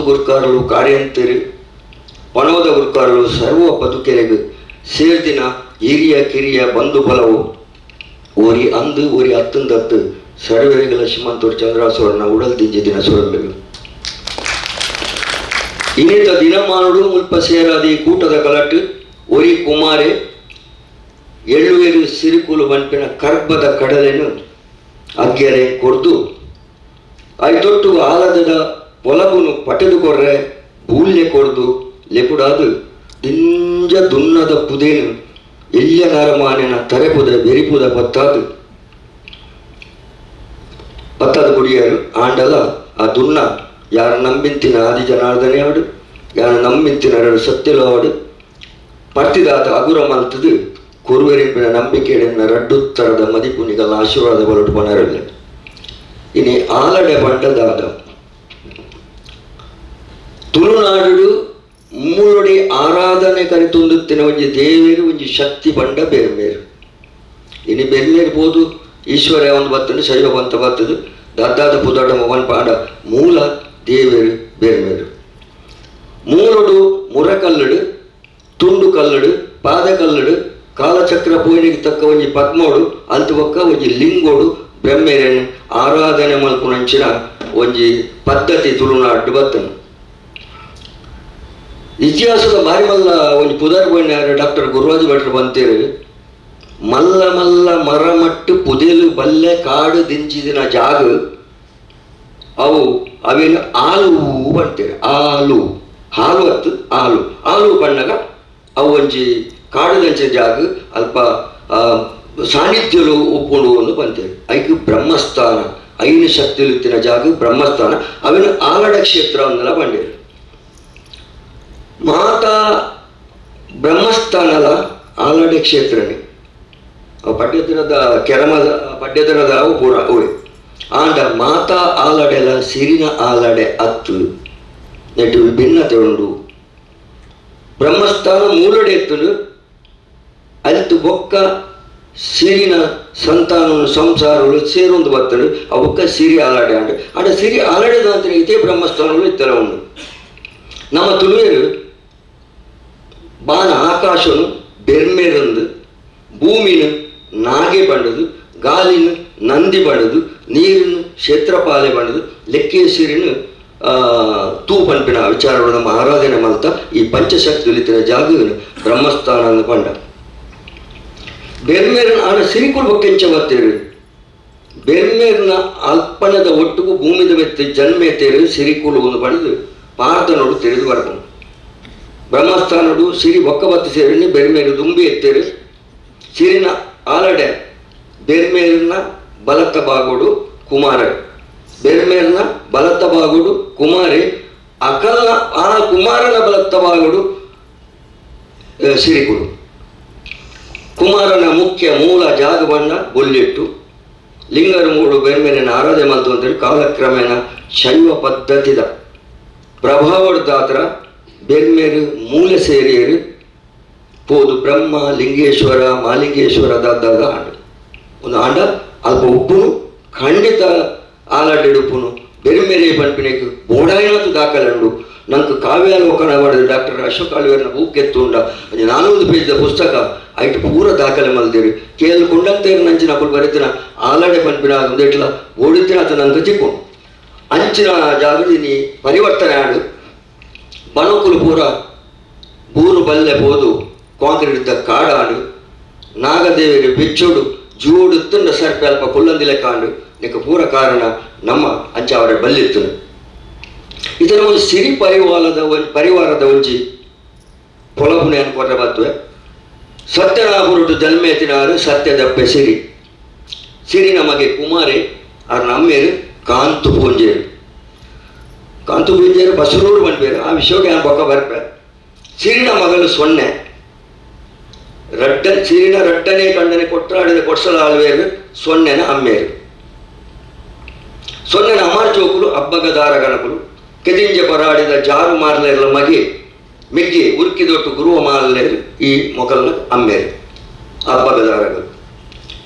ಗುರ್ಕಾರರು ಕಾರ್ಯಂತರು ಪಣೋದ ಗುರ್ಕಾರರು ಸರ್ವ ಬದುಕೆರೆಗು ಸೇರ್ದಿನ ಹಿರಿಯ ಕಿರಿಯ ಬಂಧು ಬಲವು ಓರಿ ಅಂದು ಓರಿ ಹತ್ತಂದತ್ತು ಸರ್ವರಿಗಳ ಶ್ರೀಮಂತರು ಚಂದ್ರಾಸುರನ ಉಡಲ್ ದಿಂಜಿ ದಿನ ಸುರಗಳು ಇನ್ನಿತ ದಿನಮಾನುಡು ಮುಲ್ಪ ಸೇರಾದಿ ಕೂಟದ ಕಲಟ್ಟು ಒರಿ ಕುಮಾರೆ ಎಳ್ಳುವೇರು ಸಿರಿಕುಲು ಬಂಪಿನ ಕರ್ಬದ ಕಡಲೆನು ಅಗ್ಗೆರೆ ಕೊಡ್ದು ಐತೊಟ್ಟು ಆಲದದ ಪೊಲಗುನು ಪಟೆದು ಕೊರ್ರೆ ಬೂಲ್ಯ ಕೊಡ್ದು ಲೆಕುಡಾದು ದಿಂಜ ದುನ್ನದ ಪುದೇನು ಎಲ್ಯ ನಾರಮಾನೆನ ತರೆಪುದ ಬೆರಿಪುದ ಪತ್ತಾದು ಕುಡಿಯರು ಆಂಡಲ ಆ ದುನ್ನ ಯಾರ ನಂಬಿಂತಿನ ಆದಿ ಜನಾರ್ದನೆ ಆಡು ಯಾರ ನಂಬಿಂತಿನ ಸತ್ಯಲು ಆಡು ಪರ್ತಿದಾತ ಅಗುರ ಮಲ್ತದು ಕೊರುವೆರಿಂಪಿನ ನಂಬಿಕೆಯನ್ನು ರಡ್ಡುತ್ತರದ ಮದಿಪುನಿಗಲ್ಲ ಆಶೀರ್ವಾದ ಬಲಟು ಪಣರಲ್ಲ ಇನಿ ಆಲಡೆ ಪಂಡದಾದ ತುಳುನಾಡು ಮೂರೊಡಿ ಆರಾಧನೆ ಕರಿತೊಂದುತ್ತಿನ ಒಂಜಿ ದೇವೇರು ಒಂಜಿ ಶಕ್ತಿ ಬಂಡ ಬೇರ್ಮೇರು ಇನಿ ಬೆರ್ಮೇರು ಬೋದು ಈಶ್ವರ ಒಂದು ಬತ್ತನು ಶೈವ ಬಂತ ಬತ್ತದು ದದ್ದಾದ ಪುದಾಟ ಮವನ್ ಪಾಡ ಮೂಲ ದೇವೇರು ಬೇರ್ಮೇರು ಮೂರೊಡು ಮುರಕಲ್ಲಡು ತುಂಡು ಕಲ್ಲಡು ಪಾದ ಕಲ್ಲಡು ಕಾಲಚಕ್ರ ಪೋಯಿನಿಗೆ ತಕ್ಕ ಒಂಜಿ ಪದ್ಮೋಡು ಅಂತು ಪಕ್ಕ ಒಂಜಿ ಲಿಂಗೋಡು ಬ್ರಹ್ಮೇರನ್ನು ಆರಾಧನೆ ಮಲ್ಪುನಂಚಿನ ಒಂಜಿ ಪದ್ಧತಿ ತುಳುನಾಡು ಬತ್ತನು ಇತಿಹಾಸದ ಬಾರಿ ಮಲ್ಲ ಒಂಜಿ ಪುದರ್ ಪೋಯಿನ ಡಾಕ್ಟರ್ ಗುರುರಾಜ ಭಟ್ರು ಬಂತೇರು ಮಲ್ಲ ಮಲ್ಲ ಮರಮಟ್ಟು ಪುದೆಲು ಬಲ್ಲೆ ಕಾಡು ದಿಂಚಿದಿನ ಜಾಗ ಅವು ಅವೇನು ಆಲು ಬಂತೇವೆ ಆಲು ಹಾಲು ಹತ್ತು ಆಲು ಆಲು ಬಣ್ಣಗ ಅವು ಒಂಜಿ ಕಾಡು ದಂಚಿನ ಜಾಗ ಅಲ್ಪ ಸಾನ್ನಿಧ್ಯಲು ಉಪ್ಪುಂಡು ಒಂದು ಬಂತೇವೆ ಐದು ಬ್ರಹ್ಮಸ್ಥಾನ ಐನು ಶಕ್ತಿಲಿತ್ತಿನ ಜಾಗ ಬ್ರಹ್ಮಸ್ಥಾನ ಅವೇನು ಆಲಡ ಕ್ಷೇತ್ರ ಅಂದೆಲ್ಲ ಬಂಡೇರು ಮಾತಾ ಬ್ರಹ್ಮಸ್ಥಾನದ ಆಲಡೆ ಕ್ಷೇತ್ರನೇ ಪಡ್ಯದಿನದ ಕೆರಮದ ಪಡ್ಯದಿನದ ಅವು ಪೂರ ಅವೇ ಆಂಡ ಮಾತಾ ಆಲಡೆಲ ಸಿರಿನ ಆಲಡೆ ಅತ್ತು ನೆಟ್ಟು ಭಿನ್ನತೆ ಉಂಡು ಬ್ರಹ್ಮಸ್ಥಾನ ಮೂಲಡೆ ಎತ್ತಲು ಅಲ್ತು ಬೊಕ್ಕ ಸಿರಿನ ಸಂತಾನ ಸಂಸಾರಗಳು ಸೇರೊಂದು ಬರ್ತಡು ಅವಕ್ಕ ಸಿರಿ ಆಲಾಡೆ ಆಂಡ ಸಿರಿ ಆಲಾಡೆದ ಅಂತ ಇದೇ ಬ್ರಹ್ಮಸ್ಥಾನಗಳು ಇತ್ತರ ಉಂಡು ನಮ್ಮ ತುಳುವೇರು ಬಾನ ಆಕಾಶನು ಬೆರ್ಮೇರಂದು ಭೂಮಿನ ನಾಗೆ ಬಂಡದು ಗಾಲಿನ ನಂದಿ ಬಂಡದು ನೀರಿನ ಕ್ಷೇತ್ರಪಾಲೆ ಬಂಡದು ಲೆಕ್ಕೇಶ್ವರಿನ ತೂ ಪಂಪಿನ ವಿಚಾರಗಳು ನಮ್ಮ ಆರಾಧನೆ ಮಲ್ತ ಈ ಪಂಚಶಕ್ತಿಲಿತ್ತಿನ ಜಾಗವನ್ನು ಬ್ರಹ್ಮಸ್ಥಾನ ಅಂದು ಪಂಡ ಬೆರ್ಮೇರನ ಆನ ಸಿರಿಕುಲ್ ಬೊಕ್ಕೆಂಚ ಬರ್ತೇರು ಬೆರ್ಮೇರನ ಅಲ್ಪನದ ಒಟ್ಟಿಗೂ ಭೂಮಿದ ಮೆತ್ತೆ ಜನ್ಮೇತೇರು ಸಿರಿಕುಲು ಒಂದು ಪಡೆದು ಪಾರ್ದನೋಡು ತೆರೆದು ಬರ್ಕೊಂಡು ಬ್ರಹ್ಮಸ್ಥಾನಡು ಸಿರಿ ಬೊಕ್ಕ ಬತ್ತು ಸೇರಿ ಬೆರ್ಮೇರು ದುಂಬಿ ಎತ್ತೇರು ಸಿರಿನ ಆಲಡೆ ಬೆರ್ಮೇರಿನ ಬಲತ್ತ ಬಾಗೋಡು ಕುಮಾರ ಬೆರ್ಮೇರಿನ ಬಲತ್ತ ಬಾಗೋಡು ಕುಮಾರಿ ಅಕಲ್ನ ಆ ಕುಮಾರನ ಬಲತ್ತ ಬಾಗೋಡು ಸಿರಿಕುಡು ಕುಮಾರನ ಮುಖ್ಯ ಮೂಲ ಜಾಗವನ್ನ ಬೊಲ್ಲಿಟ್ಟು ಲಿಂಗರು ಮೂಡು ಬೆರ್ಮೇರಿನ ಆರಾಧನೆ ಮಂತು ಅಂತೇಳಿ ಕಾಲಕ್ರಮೇಣ ಶೈವ ಪದ್ಧತಿದ ಪ್ರಭಾವದಾತ್ರ ಬೆರ್ಮೇರು ಮೂಲ ಸೇರಿಯರು ಪೋದು ಬ್ರಹ್ಮ ಲಿಂಗೇಶ್ವರ ಮಾಲಿಂಗೇಶ್ವರ ದಾದ ಆಂಡ ಒಂದು ಆಂಡ ಅಲ್ಪ ಉಪ್ಪುನು ಖಂಡಿತ ಆಲಾಡೆ ಉಪ್ಪುನು ಬೆರ್ಮೇರೆ ಪಂಪಿನೆಗೆ ಬೋಡಾಯಿನತ್ತು ದಾಖಲಂಡು ನಂಗೆ ಕಾವ್ಯಾಲೋಕನ ಮಾಡಿದ ಡಾಕ್ಟರ್ ಅಶೋಕ್ ಆಳ್ವೇರ್ನ ಬುಕ್ ಎತ್ತುಂಡ 400 ಪೇಜ್ದ ಪುಸ್ತಕ ಐಟು ಪೂರ ದಾಖಲೆ ಮಲ್ದೇರಿ ಕೇಳ್ಕೊಂಡಂತೇರು ನಂಚಿನ ಅಪ್ಪಳು ಬರೀತಿನ ಆಲಾಡೆ ಪಂಪಿನ ಒಂದೇಟ್ಲ ಓಡಿತಿನ ಆತ ನಂಗೆ ಚಿಕ್ಕೊಂಡು ಅಂಚಿನ ಜಾಗದಿನಿ ಪರಿವರ್ತನೆ ಆಡು ಬನಕುಲು ಪೂರ ಬೂರು ಬಲ್ಲೆ ಬೋದು ಕಾಂಕ್ರೀಟ್ ಇದ್ದ ಕಾಡಾಡು ನಾಗದೇವಿಗೆ ಬೆಚ್ಚೋಡು ಜೂಡು ತುಂಡ ಸರ್ಪೆ ಅಲ್ಪ ಕೊಲ್ಲಂದಿಲೆ ಕಾಂಡು ನಿಕ್ಕ ಪೂರ ಕಾರಣ ನಮ್ಮ ಅಂಚ ಅವರ ಬಲ್ಲಿತ್ತು ಇದರ ಒಂದು ಸಿರಿ ಪರಿವಾರದ ಒಂಜಿ ಪೊಲಪುನೆ ಅನ್ಕೊಂಡ್ರೆ ಬರ್ತವೆ ಸತ್ಯನಾಗುರುಡು ಜನ್ಮೇತಿನಾರು ಸತ್ಯದಪ್ಪೆ ಸಿರಿ ನಮಗೆ ಕುಮಾರಿ ಅವ್ರ ನಮ್ಮೇರು ಕಾಂತು ಪೂಂಜೇರು ಬಸರೂರು ಬಂದ್ಬೇರು ಆ ವಿಷಯಕ್ಕೆ ನಾನು ಪಕ್ಕ ಬರ್ಪೆ ಸಿರಿನ ಮಗಳು ಸೊನ್ನೆ ಸಿರಿನ ರಡ್ಡನೆ ಕಂಡನೆ ಕೊಟ್ಟಾಡಿದ ಕೊಡ್ಸಲ ಆಳ್ವೇರು ಸೊನ್ನೆನ ಅಮ್ಮೇರು ಸೊನ್ನೆನ ಅಮಾರ್ ಜೋಕುಲು ಹಬ್ಬಗದಾರ ಗಣಕುಲು ಕೆದಿಂಜ ಪರಾಡಿದ ಜಾರು ಮಾರ್ಲೆಲ್ಲ ಮಗೆ ಮಿಗ್ಗಿ ಉರುಕಿದೊಟ್ಟು ಗುರುವ ಮಾರಲೇರು ಈ ಮೊಕಲ್ನ ಅಮ್ಮೇರು ಹಬ್ಬಗದಾರಗಳು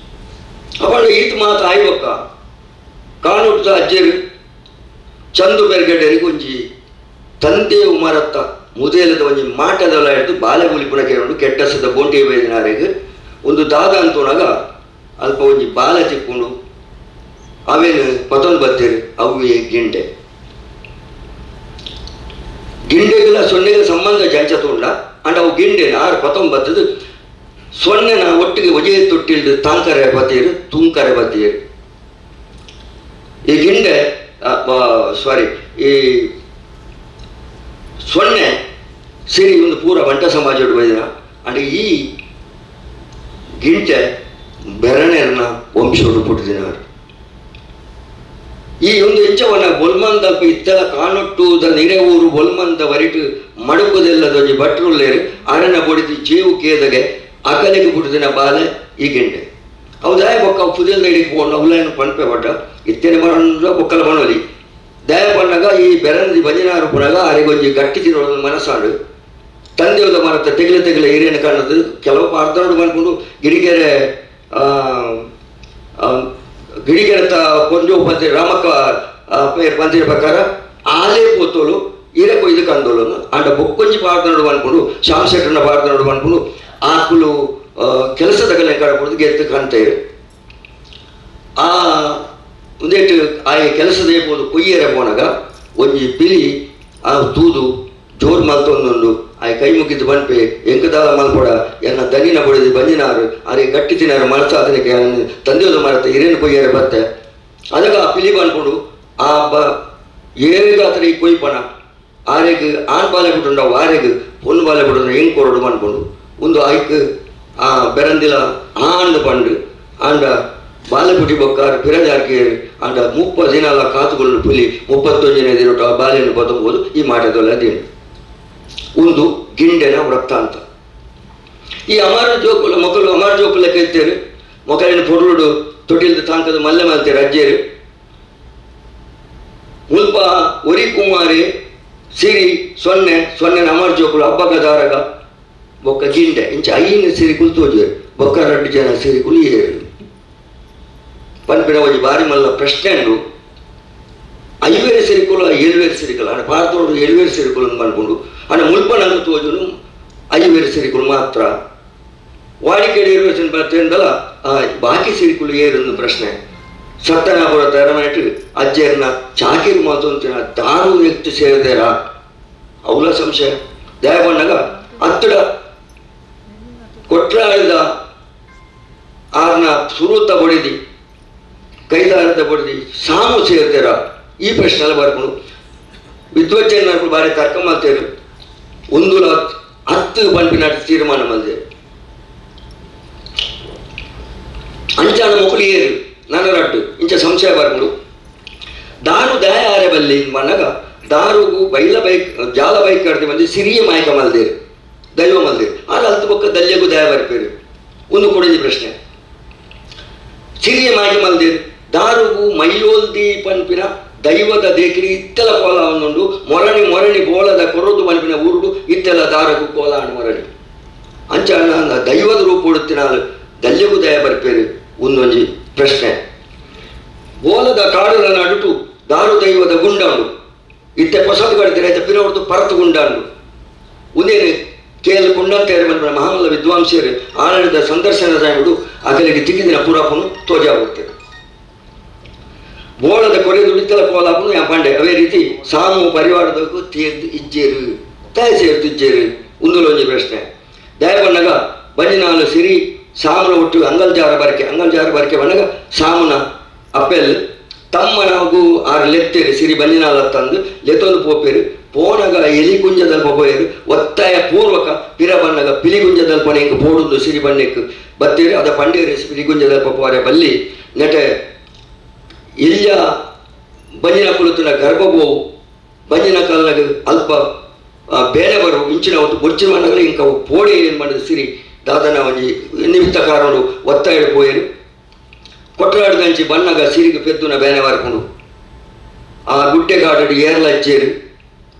ಅವಳು ಈತ ಮಾತು ಆಯ್ವಕ್ಕ ಕಾಣುತ್ತ ಅಜ್ಜರು ಚಂದು ಬೆರ್ಗಡೆರಿಗೆ ಒಂಜಿ ತಂದೆಯು ಮರತ್ತ ಮುದೇಲದ ಒಂಜಿ ಮಾಟದಲ್ಲ ಹಿಡಿದು ಬಾಲೆ ಗುಲಿಪುನ ಕೇಳು ಕೆಟ್ಟಸದ ಬೋಂಟಿ ವೇದಿನಾರೆಗೆ ಒಂದು ದಾದ ಅಂತೋನಾಗ ಅಲ್ಪ ಒಂಜಿ ಬಾಲ ತಿಕ್ಕೊಂಡು ಅವೇನು ಪತೊಂದು ಬತ್ತೇರು ಅವೇ ಗಿಂಡೆ ಗಿಂಡೆಗಳ ಸೊನ್ನೆಗಳ ಸಂಬಂಧ ಜಂಚ ತೋಂಡ ಅಂಡ್ ಅವು ಗಿಂಡೆನ ಆರು ಪತೊಂದು ಬತ್ತದು ಸೊನ್ನೆನ ಒಟ್ಟಿಗೆ ಒಜೆ ತೊಟ್ಟಿಲ್ದು ತಾಂಕರೆ ಬತ್ತೀರು ತುಂಕರೆ ಬತ್ತೀರು. ಈ ಗಿಂಡೆ ಸಾರಿ ಈ ಸೊನ್ನೆ ಸೇರಿ ಒಂದು ಪೂರ ಬಂಟ ಸಮಾಜ ಬೈದಿನ ಅಂಡ್ ಈ ಗಿಂಟೆ ಬೆರಣೆರ್ನ ವಂಶೋಡು ಪುಟ್ಟಿದಿನಾರು. ಈ ಒಂದು ಇಂಚವನ್ನ ಬೊಲ್ಮಂದ ಇತ್ತೆಲ ಕಾಣೊಟ್ಟುದ ನಿರೆಊರು ಬೊಲ್ಮಂದ ವರಿಟು ಮಡುಕುದೆಲ್ಲದೊಂಜಿ ಭಟ್ರುಲ್ಲೇರು ಅರನ ಬೊಡಿದು ಜೇವು ಕೇದಗೆ ಅಕಲಿಗೆ ಪುಟ್ಟಿದಿನ ಬಾಲೆ ಈ ಗಿಂಡೆ ಅವು ದಾಯ ಬೊಕ್ಕ ಪುದಿಲ್ದ ಹಿಡಿಗೆ ಹೋಗಿ ಅವಲೇನು ಪಂಪೆ ಪಟ್ಟ ಇತ್ತೇನೆ ಮರ ಬೊಕ್ಕಲ ಮನೋಲಿ ದಯ ಪಣ್ಣಗ ಈ ಬೆರನದಿ ಬಜಿನಾರು ಪುನಗ ಅರಿಗೊಂಜಿ ಗಟ್ಟಿ ತಿನ್ನೋದು ಮನಸ್ಸಾಡು ತಂದೆಯೋದ ಮರತ ತೆಗಿಲೆ ಹಿರಿಯನ ಕಾಣದು ಕೆಲವು ಅರ್ಧನೋಡು ಮಾಡ್ಕೊಂಡು ಗಿರಿಗೆರೆ ಕೊಂಜು ಪಂಚ ರಾಮಕ್ಕ ಪೇರು ಪಂಚಿನ ಪ್ರಕಾರ ಆಲೇ ಪೋತೋಳು ಈರೆ ಕೊಯ್ದು ಕಂದೋಳು ಅಂಡ ಬೊಕ್ಕೊಂಜಿ ಪಾರ್ದನೋಡು ಅನ್ಕೊಂಡು ಶಾಮಶೆಟ್ಟನ ಪಾರ್ದನೋಡು ಅನ್ಕೊಂಡು ಆಕುಲು ಕೆಲಸದ ಕಲೆ ಕಾಡ್ಕೊಡ್ದು ಗೆದ್ದು ಕಾಣ್ತೇವೆ. ಆ ಒಂದೇಟು ಆ ಕೆಲಸದ ಏಪೋದು ಕೊಯ್ಯರೆ ಪೋನಾಗ ಒಂಜಿ ಪಿಲಿ ಆ ತೂದು ಜೋರು ಮಲ್ತೊಂದೊಂದು ಆ ಕೈ ಮುಗಿದು ಬನ್ಪೆ ಎಂಕದಾಲ ಮಲ್ಪೊಡ ಎನ್ನ ದನಿನ ಬಡಿದು ಬಂಜಿನಾರು ಅರೆ ಗಟ್ಟಿ ತಿನ್ನಾರು ಮಳಸಾದನಿಗೆ ತಂದೆಯೋದು ಮರತೆ ಹಿರೇನು ಕೊಯ್ಯರೆ ಬತ್ತೆ ಅದಾಗ ಆ ಪಿಲಿ ಬಂದ್ಕೊಂಡು ಆ ಏರಿಗಾತ್ರ ಈ ಕೊಯ್ಪಣ ಆರೆಗೆ ಆಣ್ ಬಾಲೆ ಬಿಟ್ಟುಂಡ ವಾರೆಗೆ ಪೊಣ್ಣು ಬಾಲೆ ಬಿಟ್ಟು ಹೆಂಗ್ ಕೊರಡು ಮಾಡ್ಕೊಂಡು ಒಂದು ಆಯ್ಕೆ ಆ ಬೆರಂದಿಲ ಆಂಡ್ ಪಂಡು ಆಂಡ ಬಾಲೆಪುಟಿ ಬೊಕ್ಕಾರು ಪಿರಜಾರ್ಕೇರು ಅಂಡ 30 ದಿನಾಲ ಕಾತುಗಳು ಪುಲಿ 31ನೇ ದಿನ ಆ ಬಾಲೆಯನ್ನು ಬದುಕುವುದು ಈ ಮಾಟದೊಲ್ಲದೇನು ಒಂದು ಗಿಂಡೆನ ವೃತ್ತಾಂತ. ಈ ಅಮರ ಜೋಕುಲ ಮೊಕಲು ಅಮರ ಜೋಕುಲ ಕೇಳ್ತೇರು ಮೊಕಲಿನ ಪೊರುಳು ತೊಟ್ಟಿಲ್ದು ತಾಂಕದ ಮಲ್ಲೆ ಮಲ್ತೇರು ಅಜ್ಜೇರು ಮುಲ್ಪ ಒರಿ ಕುಮಾರಿ ಸಿರಿ ಸೊನ್ನೆ ಅಮರ ಜೋಕುಲು ಹಬ್ಬಗದಾರಗ ಬೊಕ್ಕ ಗಿಂಡೆ ಇಂಚ ಐನ ಸಿರಿ ಕುಲ್ತೋಜೇರು ಬೊಕ್ಕ 2 ಜನ ಸಿರಿ ಕುಲಿಯೇರು ಪನ್ಪಿನ ಒಂಜಿ ಬಾರಿ ಮಲ್ಲ ಪ್ರಶ್ನೆ ಅಂಡು 5 ವೇರೆ ಸಿರಿಕುಲು 7 ವೇರೆ ಸಿರಿಕುಲು ಅಣ್ಣ ಪಾರ್ತೋಡು 7 ವೇರೆ ಸಿರಿಕುಲು ಅನ್ಕೊಂಡು ಅಣ್ಣ ಮುಲ್ಪನಂದು ತೋಜುನು 5 ವೇರೆ ಸಿರಿಕುಲು ಮಾತ್ರ ವಾಡಿಕೆಡೆ ಇರುವಚನ ಬರ್ತೇಂದಲ್ಲ ಬಾಕಿ ಸಿರಿಕುಲು ಏರೊಂದು ಪ್ರಶ್ನೆ ಸತ್ತನಾಪುರ ತೆರಮನೆಟ್ಟು ಅಜ್ಜೇರ್ನ ಚಾಕಿರು ಮಾತು ಅಂತಿನ ದಾರು ಎತ್ತು ಸೇರಿದೇರಾ ಅವಲ ಸಂಶಯ ದಯ ಬಂದಾಗ ಹತ್ತಿರ ಕೊಟ್ರಾಳಿದ ಆರ್ನ ಸುರುತ ಬಡಿದಿ ಕೈದಾರದ ಬಡಿದಿ ಸಾಮು ಸೇರ್ತಾರ ಈ ಪ್ರಶ್ನೆ ಎಲ್ಲ ಬರ್ಕೊಂಡು ವಿದ್ವಜ್ಜನ ಬಾರಿ ತರ್ಕ ಮಾಡ್ತೇರು 10 ಪಂಪಿನ ತೀರ್ಮಾನ ಮಲ್ದೆ ಅಂಚಾಣ ಮೊಕಲಿ ಏರು ನನರಟ್ಟು ಇಂಚ ಸಂಶಯ ಬರ್ಕೊಂಡು ದಾರು ದಯ ಆರೆ ಬಲ್ಲಿ ಮನಗ ದಾರುಗು ಬೈಲ ಬೈಕ್ ಜಾಲ ಬೈಕ್ ಕಡ್ದು ಬಂದು ಸಿರಿಯ ಮಾಯಕ ಮಲ್ದೇರು ದೈವ ಮಲ್ದೇರು ಆದ್ರೆ 10 ಪಕ್ಕ ದಲ್ಯಗೂ ದಯ ಬರ್ಪೇರು ಒಂದು ಕೊಡಿದ ಪ್ರಶ್ನೆ ಸಿರಿಯ ಮಾಯಕ ಮಲ್ದೇರು ದಾರುಗು ಮೈಯೋಲ್ದಿ ಪಂಪಿನ ದೈವದ ದೇಕಿರಿ ಇತ್ತೆಲ ಕೋಲ ಒಂದೊಂದು ಮೊರಣಿ ಬೋಳದ ಕೊರದು ಪಂಪಿನ ಊರುಡು ಇತ್ತೆಲ ದಾರಗು ಕೋಲ ಅಣ್ಣು ಮೊರಣಿ ಅಂಚ ದೈವದ ರೂಪ ಉಡುತ್ತಿನಾಲು ದಲ್ಯಗೂ ದಯ ಬರ್ಪೇರು ಒಂದೊಂಜಿ ಪ್ರಶ್ನೆ ಬೋಲದ ಕಾಡುಲ ನಡುಟು ದಾರು ದೈವದ ಗುಂಡಾಂಡು ಇತ್ತೆ ಹೊಸದು ಕಡಿತೀರ ಆಯ್ತು ಪಿರವರ್ದು ಪರತು ಗುಂಡಾಂಡು ಉದೇನು ಕೇವಲ ಕುಂಡಂತೇರು ಬಂದ ಮಹಾಮಲ್ಲ ವಿದ್ವಾಂಸರು ಆಡಳಿತ ಸಂದರ್ಶನ ಸಾಯುಡು ಅಗಲಿಗೆ ತಿಕ್ಕಿದಿನ ಪುರಾಪನು ತೋಜಾಗುತ್ತದೆ ಬೋಳದ ಕೊರೆದು ಇತ್ತಲ ಕೋಲಾಪನು ಯಾ ಪಂಡೆ ಅವೇ ರೀತಿ ಸಾಮು ಪರಿವಾರದಕ್ಕೂ ತೀರ್ದು ಇಜ್ಜೇರು ದಯ ಸೇರ್ದು ಇಜ್ಜೇರು ಉಂದುಲೊಂಜಿ ಪ್ರಶ್ನೆ ದಯ ಬಂದಾಗ ಬಂಜಿನಾಲು ಸಿರಿ ಸಾಮನ ಒಟ್ಟು ಅಂಗಲ್ಜಾರ ಬರಕೆ ಬಂದಾಗ ಸಾಮುನ ಅಪ್ಪೆಲ್ ತಮ್ಮನಾಗೂ 6 ಲೆತ್ತೇರು ಸಿರಿ ಬಂಜಿನಾಲ ತಂದು ಲೆತ್ತೊಂದು ಪೋಪೇರು ಪೋನಗ ಎಲಿಗುಂಜದಲ್ಲಿ ಪೋಯರು ಒತ್ತಾಯ ಪೂರ್ವಕ ಪಿರ ಬಣ್ಣಗ ಪಿಲಿಗುಂಜದಲ್ಲಿ ಪೊನೆ ಹಿಂಗೆ ಪೋಡುದು ಸಿರಿ ಬಣ್ಣಕ್ಕೆ ಬತ್ತೇರು ಅದ ಪಂಡೇರು ಪಿಲಿಗುಂಜದಲ್ಲಿ ಪೋಪವರೆ ಬಲ್ಲಿ ನೆಟೆ ಇಲ್ಲ ಬಂಜಿನ ಕುಲುತನ ಗರ್ಭಗೋವು ಬಂಜಿನ ಕಾಲನಾಗ ಅಲ್ಪ ಬೇರೆ ಬರು ಇಂಚಿನ ಒಂದು ಬೊಚ್ಚಿನ ಮಣ್ಣಗಳು ಇಂಕ ಪೋಡಿ ಏನು ಮಾಡಿದ ಸಿರಿ ದಾದನ ಒಂಜಿ ನಿಮಿತ್ತ ಕಾರಣ ಒತ್ತಾಯ ಪೋಯರು ಕೊಟ್ಟರಾಡ್ದಂಚಿ ಬಣ್ಣಗ ಸಿರಿಗೆ ಪೆದ್ದುನ ಬೇನೆ ಬರ್ಕೊಂಡು ಆ ಗುಡ್ಡೆಗಾಡು ಏರ್ಲಜ್ಜೇರು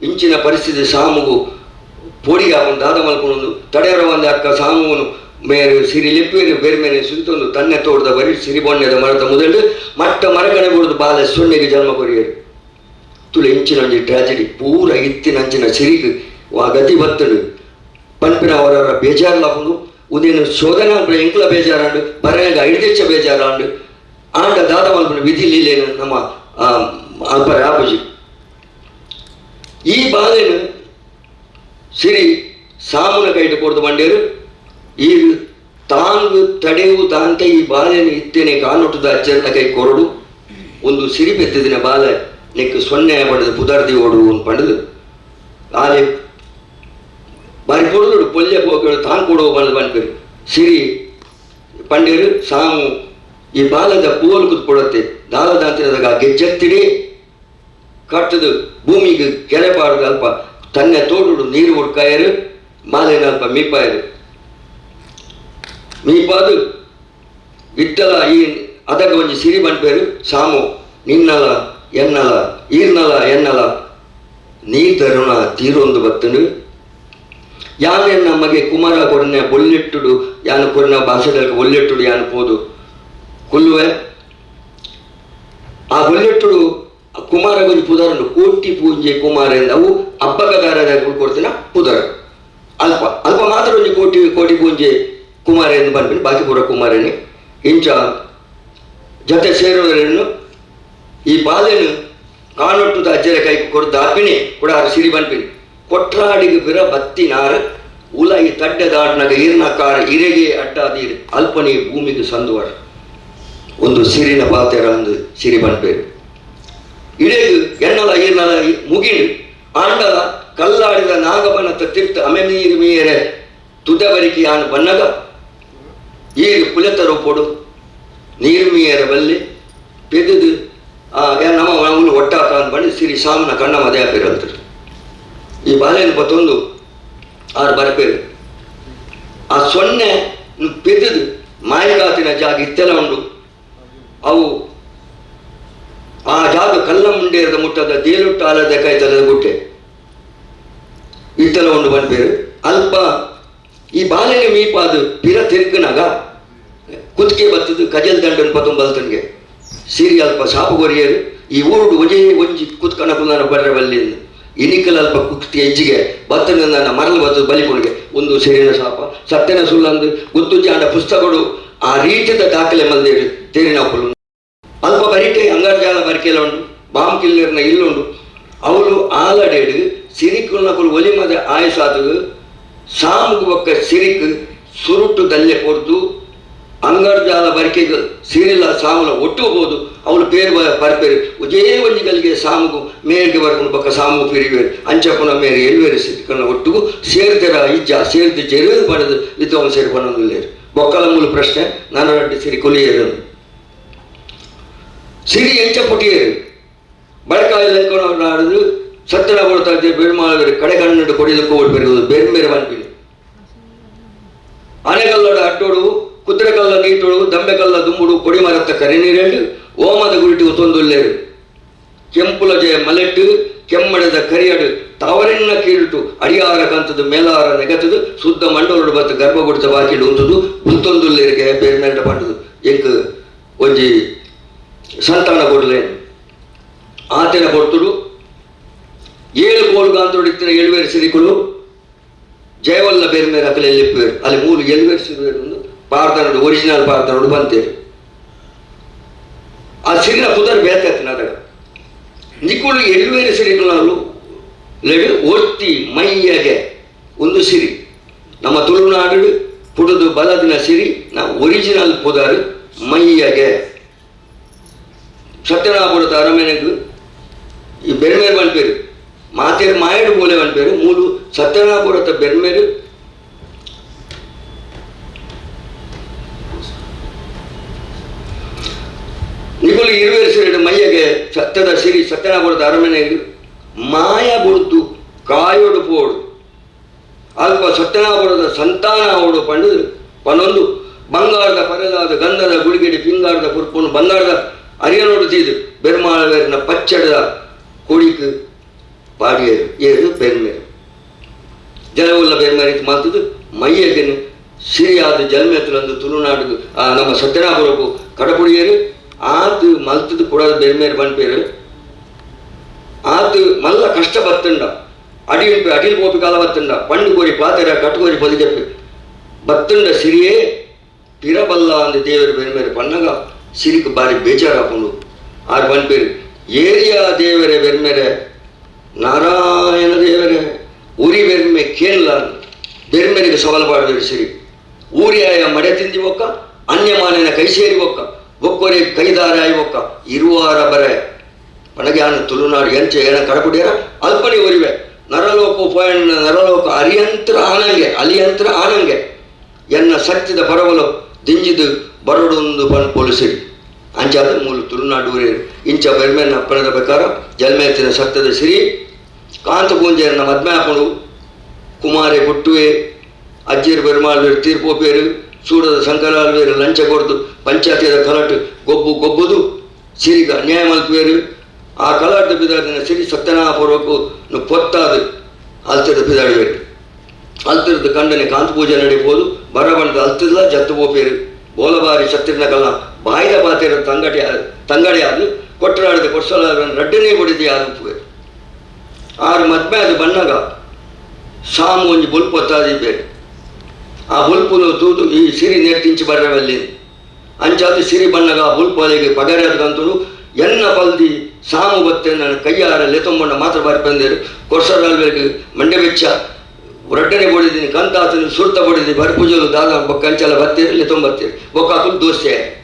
ಇಂಚಿನ ಪರಿಸ್ಥಿತಿ ಸಾಮುಗು ಪೋಡಿಗೆ ಹಾಕೊಂಡು ದಾದ ಮಲ್ಕೊಂಡು ತಡೆಯರ ಒಂದು ಅಕ್ಕ ಸಾಮುವನು ಮೇರೆ ಸಿರಿ ಲಿಪ್ಪೇರು ಬೇರೆ ಮೇಲೆ ಸುತ್ತೊಂದು ತನ್ನೆ ತೋಡ್ದ ಬರೀ ಸಿರಿ ಬೊಣ್ಣೆದ ಮರದ ಮೊದಲು ಮಟ್ಟ ಮರಗಣೆ ಬಿಡುದು ಬಾಲ ಸೊನ್ನೆಗೆ ಜನ್ಮ ಕೊರಿಯರು ತುಳು ಇಂಚಿನೊಂಜಿ ಟ್ರಾಜಿಡಿ ಪೂರ ಇತ್ತಿನಂಚಿನ ಸಿರಿಗು ವಾ ಗತಿ ಬತ್ತಡು ಪನ್ಪಿನ ಅವರವರ ಬೇಜಾರ್ಲಾಪುಂಡು ಉದೇನು ಶೋಧನ ಎಂಕ್ಲ ಬೇಜಾರಾಂಡು ಬರನಾಗ ಐಡೆಚ್ಚ ಬೇಜಾರಾಂಡು ಆಂಡ ದಾದ ಮಲ್ಪನ ವಿಧಿ ಲೀಲೇನು ನಮ್ಮ ಅಲ್ಪರ ಆಪುಜಿ ಈ ಬಾಲೆನು ಸಿರಿ ಸಾಮುನ ಕೈಟ್ ಕೊಡ್ದು ಬಂಡೇರು ಈ ತಾಂಗು ತಡೆಯು ದಾಂತ ಈ ಬಾಲೆನು ಇತ್ತೇನೆ ಕಾನೊಟ್ಟದ ಅಜ್ಜನ ಕೈ ಕೊರಡು ಒಂದು ಸಿರಿ ಬೆತ್ತದಿನ ಬಾಲೆ ನೆಕ್ಕು ಸೊನ್ನೆ ಪಡೆದು ಪುದರ್ದಿ ಓಡು ಒಂದು ಪಡೆದು ಆಲೆ ಬಾರಿ ಕೊಡಲು ಪೊಲ್ಲೆ ಹೋಗಿ ತಾನು ಕೊಡುವ ಬಂದು ಬಂದ್ಬಿರು ಸಿರಿ ಪಂಡೇರು ಸಾಮು ಈ ಬಾಲದ ಪೂವಲು ಕುತ್ಕೊಡತ್ತೆ ದಾಳದಾಂತಿನದಾಗ ಗೆಜ್ಜತ್ತಿಡಿ ಕಟ್ಟದು ಭೂಮಿಗೆ ಕೆರೆಪಾಡ್ದು ಅಲ್ಪ ತನ್ನೆ ತೋಡು ನೀರು ಹುಡ್ಕಾಯರು ಮಾಲಿನ ಅಲ್ಪ ಮೀಪಾಯರು ಮೀಪಾದು ಇಟ್ಟಲ ಈ ಅದಾಗ ಒಂಜಿ ಸಿರಿ ಬಂದ್ಪೇರು ಸಾಮು ನಿನ್ನಲ ಎನ್ನಲ ಈರ್ನಲ ಎನ್ನಲ ನೀ ತರುಣ ತೀರೊಂದು ಬತ್ತನು ಯಾನೆ ನಮಗೆ ಕುಮಾರ ಕೊರನೆ ಬೊಲ್ಲೆಟ್ಟುಡು ಯಾನು ಕೊರನ ಭಾಷೆದಲ್ಲಿ ಒಲ್ಲೆಟ್ಟುಡು ಯಾನು ಪೋದು ಕುಲ್ಲುವೆ ಆ ಬೊಲ್ಲೆಟ್ಟುಡು ಕುಮಾರ ಗೊಂಜಿ ಪುದರನು ಕೋಟಿ ಪೂಜೆ ಕುಮಾರ ಎಂದು ಅವು ಹಬ್ಬಗಾರ ಕೊಡ್ತೀನ ಪುದರ ಅಲ್ಪ ಅಲ್ಪ ಮಾತ್ರ ಒಂಜಿ ಕೋಟಿ ಪೂಜೆ ಕುಮಾರ ಎಂದು ಬಂದ್ಬಿಟ್ಟು ಬಾಕಿ ಪೂರ ಕುಮಾರನೇ ಇಂಚ ಜೊತೆ ಸೇರುವವರನ್ನು ಈ ಬಾಲೆನು ಕಾನೊಟ್ಟುದ ಅಜ್ಜರ ಕೈ ಕೊಡ್ದು ಅಪ್ಪಿನಿ ಕೂಡ ಸಿರಿ ಬಂದ್ಬಿನಿ ಕೊಟ್ರಾಡಿಗೆ ಬಿರ ಬತ್ತಿನಾರ ಉಲೈ ತಡ್ಡೆದಾಡ್ನಾಗ ಈರ್ನಕಾರ ಇರೆಗೆ ಅಡ್ಡಾದೀರು ಅಲ್ಪನಿ ಭೂಮಿಗೆ ಸಂದುವರ ಒಂದು ಸಿರಿನ ಪಾತೆರ ಒಂದು ಸಿರಿ ಬಂದ್ಪೇರು ಇಳೆದು ಎನ್ನಲ ಈರ್ನಲ ಮುಗಿಡು ಆಂಡಲ ಕಲ್ಲಾಡಿದ ನಾಗಬನತ ತೀರ್ಥ ಅಮೆಮೀರು ಮೀರೆ ತುದವರಿಕೆ ಆನು ಬನ್ನಗ ಈರು ಪುಲೆತರು ಕೊಡು ನೀರು ಮೀಯರ ಬಲ್ಲಿ ಪೆದುದು ನಮ್ಮ ಅವನು ಒಟ್ಟಾಟ ಅಂತ ಬಂದು ಸಿರಿ ಸಾಮನ ಕಣ್ಣ ಮದುವೆ ಪೇರಂತಾರೆ ಈ ಬಾಲೆಯನ್ನು ಪತ್ತೊಂದು ಆರು ಬರಪೇರು ಆ ಸೊನ್ನೆ ಪೆದದು ಮಾಯಗಾತಿನ ಜಾಗ ಇತ್ತೆಲ್ಲ ಉಂಡು ಅವು ಆ ಜಾಗ ಕಲ್ಲ ಮುಂಡೇರದ ಮುಟ್ಟದ ದೇಲುಟ್ಟ ಆಲದ ಕೈತಲದ ಗುಟ್ಟೆ ಇತ್ತೆಲ್ಲ ಉಂಡು ಬಂದ್ಪೇರು ಅಲ್ಪ ಈ ಬಾಲೆಗೆ ಮೀಪಾದು ಪಿರ ತಿರ್ಗನಾಗ ಕುತ್ತಿಗೆ ಬತ್ತದು ಕಜಲ್ ದಂಡನ್ ಪತ್ತೊಂದು ಬಲ್ತನ್ಗೆ ಸಿರಿ ಅಲ್ಪ ಸಾಪು ಕೊರಿಯರು ಈ ಊರುಡು ಒಜೆ ಒಂಜಿ ಕುತ್ಕಣ ಕುಂದನ ಬರ್ರೆ ಬಲ್ಲಿಂದ ಇನಿಕಲ್ ಅಲ್ಪ ಕುಕ್ತಿ ಹೆಜ್ಜಿಗೆ ಬತ್ತನ ಮರಳು ಬತ್ತದ ಬಲಿಪುಣಿಗೆ ಒಂದು ಸೇರಿನ ಸಾಪ ಸತ್ಯನ ಸುಳ್ಳಂದು ಗುತ್ತುಜ್ಜಿ ಆಂಡ ಪುಸ್ತಕಗಳು ಆ ರೀತಿಯ ದಾಖಲೆ ಮಲ್ದೇರು ತೇರಿನ ಪುಲು ಅಲ್ಪ ಬರಿಕೆ ಅಂಗರ್ಜಾಲ ಬರಿಕೆಲ್ಲ ಉಂಡು ಬಾಂಬ್ ಕಿಲ್ಲರ್ನ ಇಲ್ಲುಂಡು ಅವಳು ಆಲಡೇಡು ಸಿರಿಕುಲ್ನ ಕುಲು ಒಲಿಮದ ಆಯಸಾದು ಸಾಮುಗು ಬೊಕ್ಕ ಸಿರಿಕ್ ಸುರುಟು ದಲ್ಲೆ ಕೊಡ್ದು ಅಂಗರ್ಜಾಲ ಬರಿಕೆಗೆ ಸೀರಿಲ್ಲ ಸಾಮುಲ ಒಟ್ಟು ಹೋದು ಅವಳು ಪೇರು ಬರ್ಪೇರು ಉಜೇ ಒಂಜಿಗಳಿಗೆ ಸಾಮುಗು ಮೇರ್ಗೆ ಬರ್ಕೊಂಡು ಪಕ್ಕ ಸಾಮು ಪಿರಿವೇರು ಅಂಚಪ್ಪನ ಮೇರೆ ಎಲ್ವೇರು ಸಿಕ್ಕನ ಒಟ್ಟಿಗೂ ಸೇರ್ದರ ಇಜ್ಜ ಸೇರ್ದು ಜೆರುವುದು ಪಡೆದು ವಿದ್ವಾಂಸ ಸೇರಿ ಬಂದಿಲ್ಲೇರು ಬೊಕ್ಕಲ ಮೂಲ ಪ್ರಶ್ನೆ ನಾನು ರಡ್ಡಿ ಸಿರಿ ಕೊಲಿಯೇರು ಸಿರಿ ಎಂಚ ಪುಟಿಯೇರು ಬಳಕಾಯಲ್ಲಿ ಎನ್ಕೊಂಡು ಆಡಿದು ಸತ್ತನ ಕೊಡ್ತಾ ಇದ್ದೆ ಬೆಳ್ಮಾಳವರು ಕಡೆ ಕಣ್ಣು ಕೊಡಿದಕ್ಕೂ ಓಡ್ಬೆರುವುದು ಬೇರೆ ಬೇರೆ ಬಂದ್ಬಿಡಿ ಆನೆಗಲ್ಲಡ ಅಟ್ಟೋಡು ಕುದುರೆಕಲ್ಲ ನೀಟೋಡು ದಂಬೆಕಲ್ಲ ದುಂಬುಡು ಕೊಡಿ ಮರತ್ತ ಕರೆ ನೀರೆಂಡು ಓಮದ ಗುರಿಟಿಗೂ ತೊಂದುಲ್ಲೇರು ಕೆಂಪುಲ ಜಯ ಮಲೆಟ್ಟು ಕೆಮ್ಮಡದ ಕರಿಯಡು ತವರೆನ್ನ ಕೀಳಿಟು ಅಡಿಯಾರ ಕಂತದು ಮೇಲಾರ ನೆಗತದು ಶುದ್ಧ ಮಂಡಲೋಡು ಬತ್ತ ಗರ್ಭಗುಡಿತ ಬಾಕಿಡು ಉಂತದು ಪುತ್ತೊಂದುಲ್ಲೇರಿಗೆ ಬೇರೆ ನೆಂಟ ಪಂಡದು ಎಂಕ್ ಒಂಜಿ ಸಂತಾನ ಕೊಡ್ಲೇನು ಆತನ ಕೊಡ್ತುಡು 7 ಕೋಲುಗಾಂತೋಡು ಇತ್ತಿನ 7 ವೇರು ಸಿರಿಕುಲು ಜಯವಲ್ಲ ಬೇರೆ ಮೇಲೆ ಅಕಲೆ ಎಲ್ಲಿಪ್ಪೇರು ಅಲ್ಲಿ 3 ಎಲ್ವೇರು ಸಿರುವೇರು ಪಾರ್ಥನೋಡು ಒರಿಜಿನಲ್ ಪಾರ್ಥನೋಡು ಬಂತೇರು ಆ ಸಿರಿನ ಪುದರ್ ಬೇತಾಯ್ತು ನಾಟಕ ನಿಕುಳು 7 ವೇರು ಸಿರಿಕುಲು ಲೆಡು ಒತ್ತಿ ಮೈಯಗೆ ಒಂದು ಸಿರಿ ನಮ್ಮ ತುಳುನಾಡು ಪುಡುದು ಬಲದಿನ ಸಿರಿ ನಾ ಒರಿಜಿನಲ್ ಪುದರ್ ಮೈಯಗೆ ಸತ್ಯನಾಪುರದ ಅರಮನೆಗೂ ಈ ಬೆರ್ಮೇರು ಬಂದ್ಪೇರು ಮಾತೇರು ಮಾಯಡು ಬೋಲೆ ಬಂದ್ಪೇರು ಮೂಲು ಸತ್ಯನಾಪುರದ ಬೆರ್ಮೇರು ನಿಗುಲು 20 ಸಿರಿ ಮೈಯಗೆ ಸತ್ಯದ ಸಿರಿ ಸತ್ಯನಾಪುರದ ಅರಮನೆಗೂ ಮಾಯ ಬುಡ್ದು ಕಾಯೋಡು ಪೋಡು ಅಲ್ಪ ಸತ್ಯನಾಪುರದ ಸಂತಾನ ಓಡು ಪಂಡು ಪನೊಂದು ಬಂಗಾರದ ಪರದಾದ ಗಂಧದ ಗುಳಿಗೆಡಿ ಪಿಂಗಾರದ ಕುರ್ಪುನು ಬಂಗಾರದ ಅರಿಯನೋಡು ತೀದು ಬೆರ್ಮಾಳವೇರಿನ ಪಚ್ಚಡದ ಕೊಡಿಕು ಪಾಡಿಯರು ಏರು ಬೆರ್ಮೇರು ಜನವುಲ್ಲ ಬೆರ್ಮೇರಿತು ಮಾತದು ಮೈಯಗೆನು ಸಿರಿಯಾದ ಜನ್ಮೆತ್ತಲಂದು ತುಳುನಾಡು ನಮ್ಮ ಸತ್ಯನಾಪುರಕ್ಕೂ ಕಡಪುಡಿಯರು ಆದು ಮಲ್ತದು ಕೂಡ ಬೆರ್ಮೇರು ಬಂದ್ಪೇರು ಆತು ಮಲ್ಲ ಕಷ್ಟ ಬತ್ತಂಡ ಅಡಿಲ್ ಪೋಪಿ ಕಾಲ ಬತ್ತಂಡ ಪಂಡು ಕೋರಿ ಪಾತೆರ ಕಟ್ಟುಕೋರಿ ಪೊದಿಗೆಪ್ಪಿ ಬತ್ತಂಡ ಸಿರಿಯೇ ಪಿರಬಲ್ಲ ಅಂದ ದೇವರು ಬೇರೆ ಬೇರೆ ಪನ್ನಗ ಸಿರಿಕ್ ಬಾರಿ ಬೇಜಾರಾಪುಂಡು ಆರು ಪನ್ಪೇರು ಏರಿಯಾ ದೇವರೇ ಬೆರ್ಮೆರೆ ನಾರಾಯಣ ದೇವರೇ ಉರಿ ಬೆರ್ಮೆ ಕೇಳಲ್ಲ ಬೆರ್ಮೆರಿಗೆ ಸವಾಲು ಪಾಡಬೇರು ಸಿರಿ ಊರಿಯಾಯ ಮಡೆ ತಿಂದಿ ಒಕ್ಕ ಅನ್ಯಮಾನಿನ ಕೈ ಸೇರಿ ಒಕ್ಕ ಒಕ್ಕೊರೆ ಕೈದಾರಾಯಿ ಒಕ್ಕ ಇರುವಾರ ಬರೆ ಪಣಗ್ಯಾನ ತುಳುನಾಡು ಎಂಚ ಏನ ಕಡಪುಡಿಯರ ಅಲ್ಪನೆ ಒರಿವೆ ನರಲೋಕ ಉಪಯಣ ನರಲೋಕ ಅಲಿಯಂತ್ರ ಆನಂಗೆ ಎನ್ನ ಸತ್ಯದ ಪರವಲು ದಿಂಜಿದು ಬರಡೊಂದು ಪಣ್ ಪೊಲಿಸಿರಿ ಅಂಚಾದ ಮೂಲ ತುಳುನಾಡು ಊರೇರು ಇಂಚ ಬೆರ್ಮೆನ ಅಪ್ಪಣದ ಪ್ರಕಾರ ಜಲ್ಮೇತಿನ ಸತ್ಯದ ಸಿರಿ ಕಾಂತಪೂಂಜೆಯನ್ನ ಮದ್ಮೆ ಹಾಕೊಂಡು ಕುಮಾರೆ ಪುಟ್ಟುವೆ ಅಜ್ಜಿರು ಬೆರುಮಾಳ್ವೇರು ತೀರ್ಪೋಪೇರು ಸೂಡದ ಸಂಕಲಾಲ್ವೇರು ಲಂಚ ಕೊಡ್ದು ಪಂಚಾಯತಿಯ ಕಲಾಟು ಗೊಬ್ಬುದು ಸಿರಿಗ ನ್ಯಾಯ ಮಲ್ಪುವೇರು ಆ ಕಲಾಟದ ಬಿದಾಡಿನ ಸಿರಿ ಸತ್ಯನಾಪೂರ್ವಕ್ಕೂ ಪೊತ್ತಾದು ಅಲ್ತದ ಬಿದಾಡುವೇರು ಅಲ್ತಿರದ ಕಂಡನೆ ಕಾಂತ ಪೂಜೆ ನಡೆಯಬಹುದು ಬರಬಂದ ಅಲ್ತಿಲ್ಲ ಜತ್ತು ಪೋಪೇರು ಬೋಲಬಾರಿ ಶತ್ರಿನ ಕಲ್ಲ ಬಾಯಿದ ಬಾತಿರ ತಂಗಡಿ ಆದು ಕೊಟ್ಟರಾಡಿದ ಕೊಡ್ಸಲ ರಡ್ಡನೇ ಕೊಡಿದೆ ಆದುಪುವೆ ಆರು ಮದ್ಮೆ ಅದು ಬಣ್ಣಗ ಸಾಮು ಒಂಜಿ ಬುಲ್ಪು ಒತ್ತಾದಿದ್ದೇವೆ ಆ ಬುಲ್ಪುನು ತೂತು ಈ ಸಿರಿ ನೆಟ್ಟಿಂಚಿ ಬರ್ರವಲ್ಲಿ ಅಂಚಾದು ಸಿರಿ ಬಣ್ಣಗ ಆ ಬುಲ್ಪು ಅಲ್ಲಿಗೆ ಪಗರೆ ಅದ್ಕಂತರು ಎನ್ನ ಪಲ್ದಿ ಸಾಮು ಬತ್ತೆ ನನ್ನ ಕೈಯಾರ ಲೆತೊಂಬಂಡ ಮಾತ್ರ ಬಾರಿ ಬಂದೇರು ಕೊಡ್ಸರಾಲ್ಬೇಕು ಮಂಡೆ ಬೆಚ್ಚ ರಡ್ಡನೆ ಬಡಿದೀನಿ ಕಂತಾತನು ಸುರ್ತ ಬಡಿದಿ ಬರ್ಪೂಜಲು ದಾದ ಕಂಚಲ ಬತ್ತೇರಿ ಲೆತೊಂಬತ್ತೇರಿ ಬೊಕ್ಕಾಕುಲು ದೋಸೆ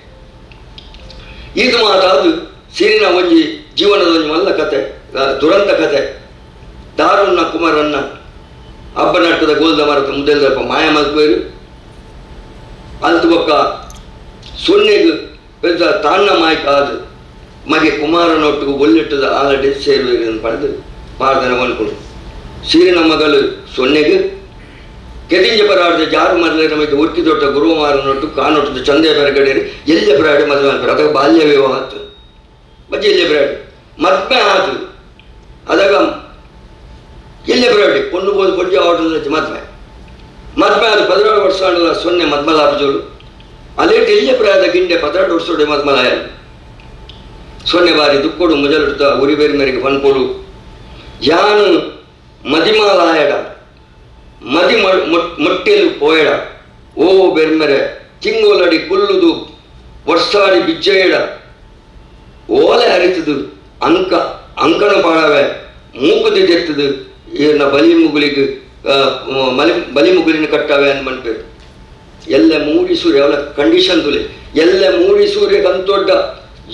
ಇದು ಮಾತಾದು ಸಿರಿನ ಒಂಜಿ ಜೀವನದ ಒಂಜಿ ಮಲ್ಲ ಕತೆ ದುರಂತ ಕತೆ ದಾರುಣ್ಣ ಕುಮಾರನ್ನ ಹಬ್ಬನಟ್ಟದ ಗೋಲ್ದ ಮರತ ಮುದ್ದೆಲ್ದಪ್ಪ ಮಾಯ ಮಲ್ಪೇರು ಅಲ್ತು ಬೊಕ್ಕ ಸೊನ್ನೆಗೆ ಪೆದ್ದ ತಾನ್ನ ಮಾಯ್ಕ ಆದು ಮಗೆ ಕುಮಾರನೊಟ್ಟಿಗೂ ಒಳ್ಳೆಟ್ಟದ ಆಲಡೆ ಸೇರುವೆಯನ್ನು ಪಡೆದು ಪಾರ್ದನ ಅನ್ಕೊಂಡು ಸೀರಿನ ಮಗಳು ಸೊನ್ನೆಗೆ ಕೆದಿಂಜ ಪರಾಡದ ಜಾರು ಮರಲೆ ನಮಗೆ ಒಟ್ಟಿ ದೊಡ್ಡ ಗುರುವಾರನೊಟ್ಟು ಕಾನೊಟ್ಟು ಚಂದೆ ಬೆರಗಡೆರಿ ಎಲ್ಲೆ ಬ್ರಾಡಿ ಮದುವೆ ಅನ್ತಾರೆ ಅದಾಗ ಬಾಲ್ಯ ವಿವಾಹ ಆಯ್ತು ಬಜ್ಜಿ ಎಲ್ಲೆ ಬ್ರಾಡಿ ಮದ್ಮೆ ಆತು ಅದಾಗ ಎಲ್ಲೆ ಬ್ರಾಡಿ ಪೊಣ್ಣು ಬೋದು ಪೊಡ್ಜಿ ಆರ್ಡರ್ ಮದ್ಮೆ ಅದು 16 ವರ್ಷ ಆಡಲ್ಲ ಸೊನ್ನೆ ಮದ್ಮಲಾರ್ಜೋಳು ಅಲ್ಲೇಟ್ ಎಲ್ಲೆ ಪ್ರಾಯದ ಗಿಂಡೆ 16 ವರ್ಷೋಡೆ ಮದ್ಮಲಾಯ ಸೊನ್ನೆ ಬಾರಿ ದುಕ್ಕೋಡು ಮುಜಲಿಡ್ತ ಉರಿ ಬೇರೆ ಮೇರೆಗೆ ಪನ್ಪೋಡು ಯಾನು ಮದಿಮಾಲಾಯಡ ಮದಿ ಮೊಟ್ಟೆಲು ಪೋಯಡ ಓ ಬೆರ್ಮೆರೆ ತಿಂಗೋಲಡಿ ಕುಲ್ಲುದು ವರ್ಷಾಡಿ ಬಿಜ್ಜೆಯಡ ಓಲೆ ಅರಿತದು ಅಂಕನ ಪಾಡವೆ ಮೂಕುದಿ ಜೆತ್ತದು ಏನ ಬಲಿ ಮುಗುಲಿನ ಕಟ್ಟವೆ ಅನ್ಬಂಟ್ಪೇರು ಎಲ್ಲ ಮೂಡಿ ಸೂರ್ಯ ಅವಳ ಕಂಡೀಷನ್ ತುಲೆ ಎಲ್ಲ ಮೂಡಿ ಸೂರ್ಯ ಕಂತೊಡ್ಡ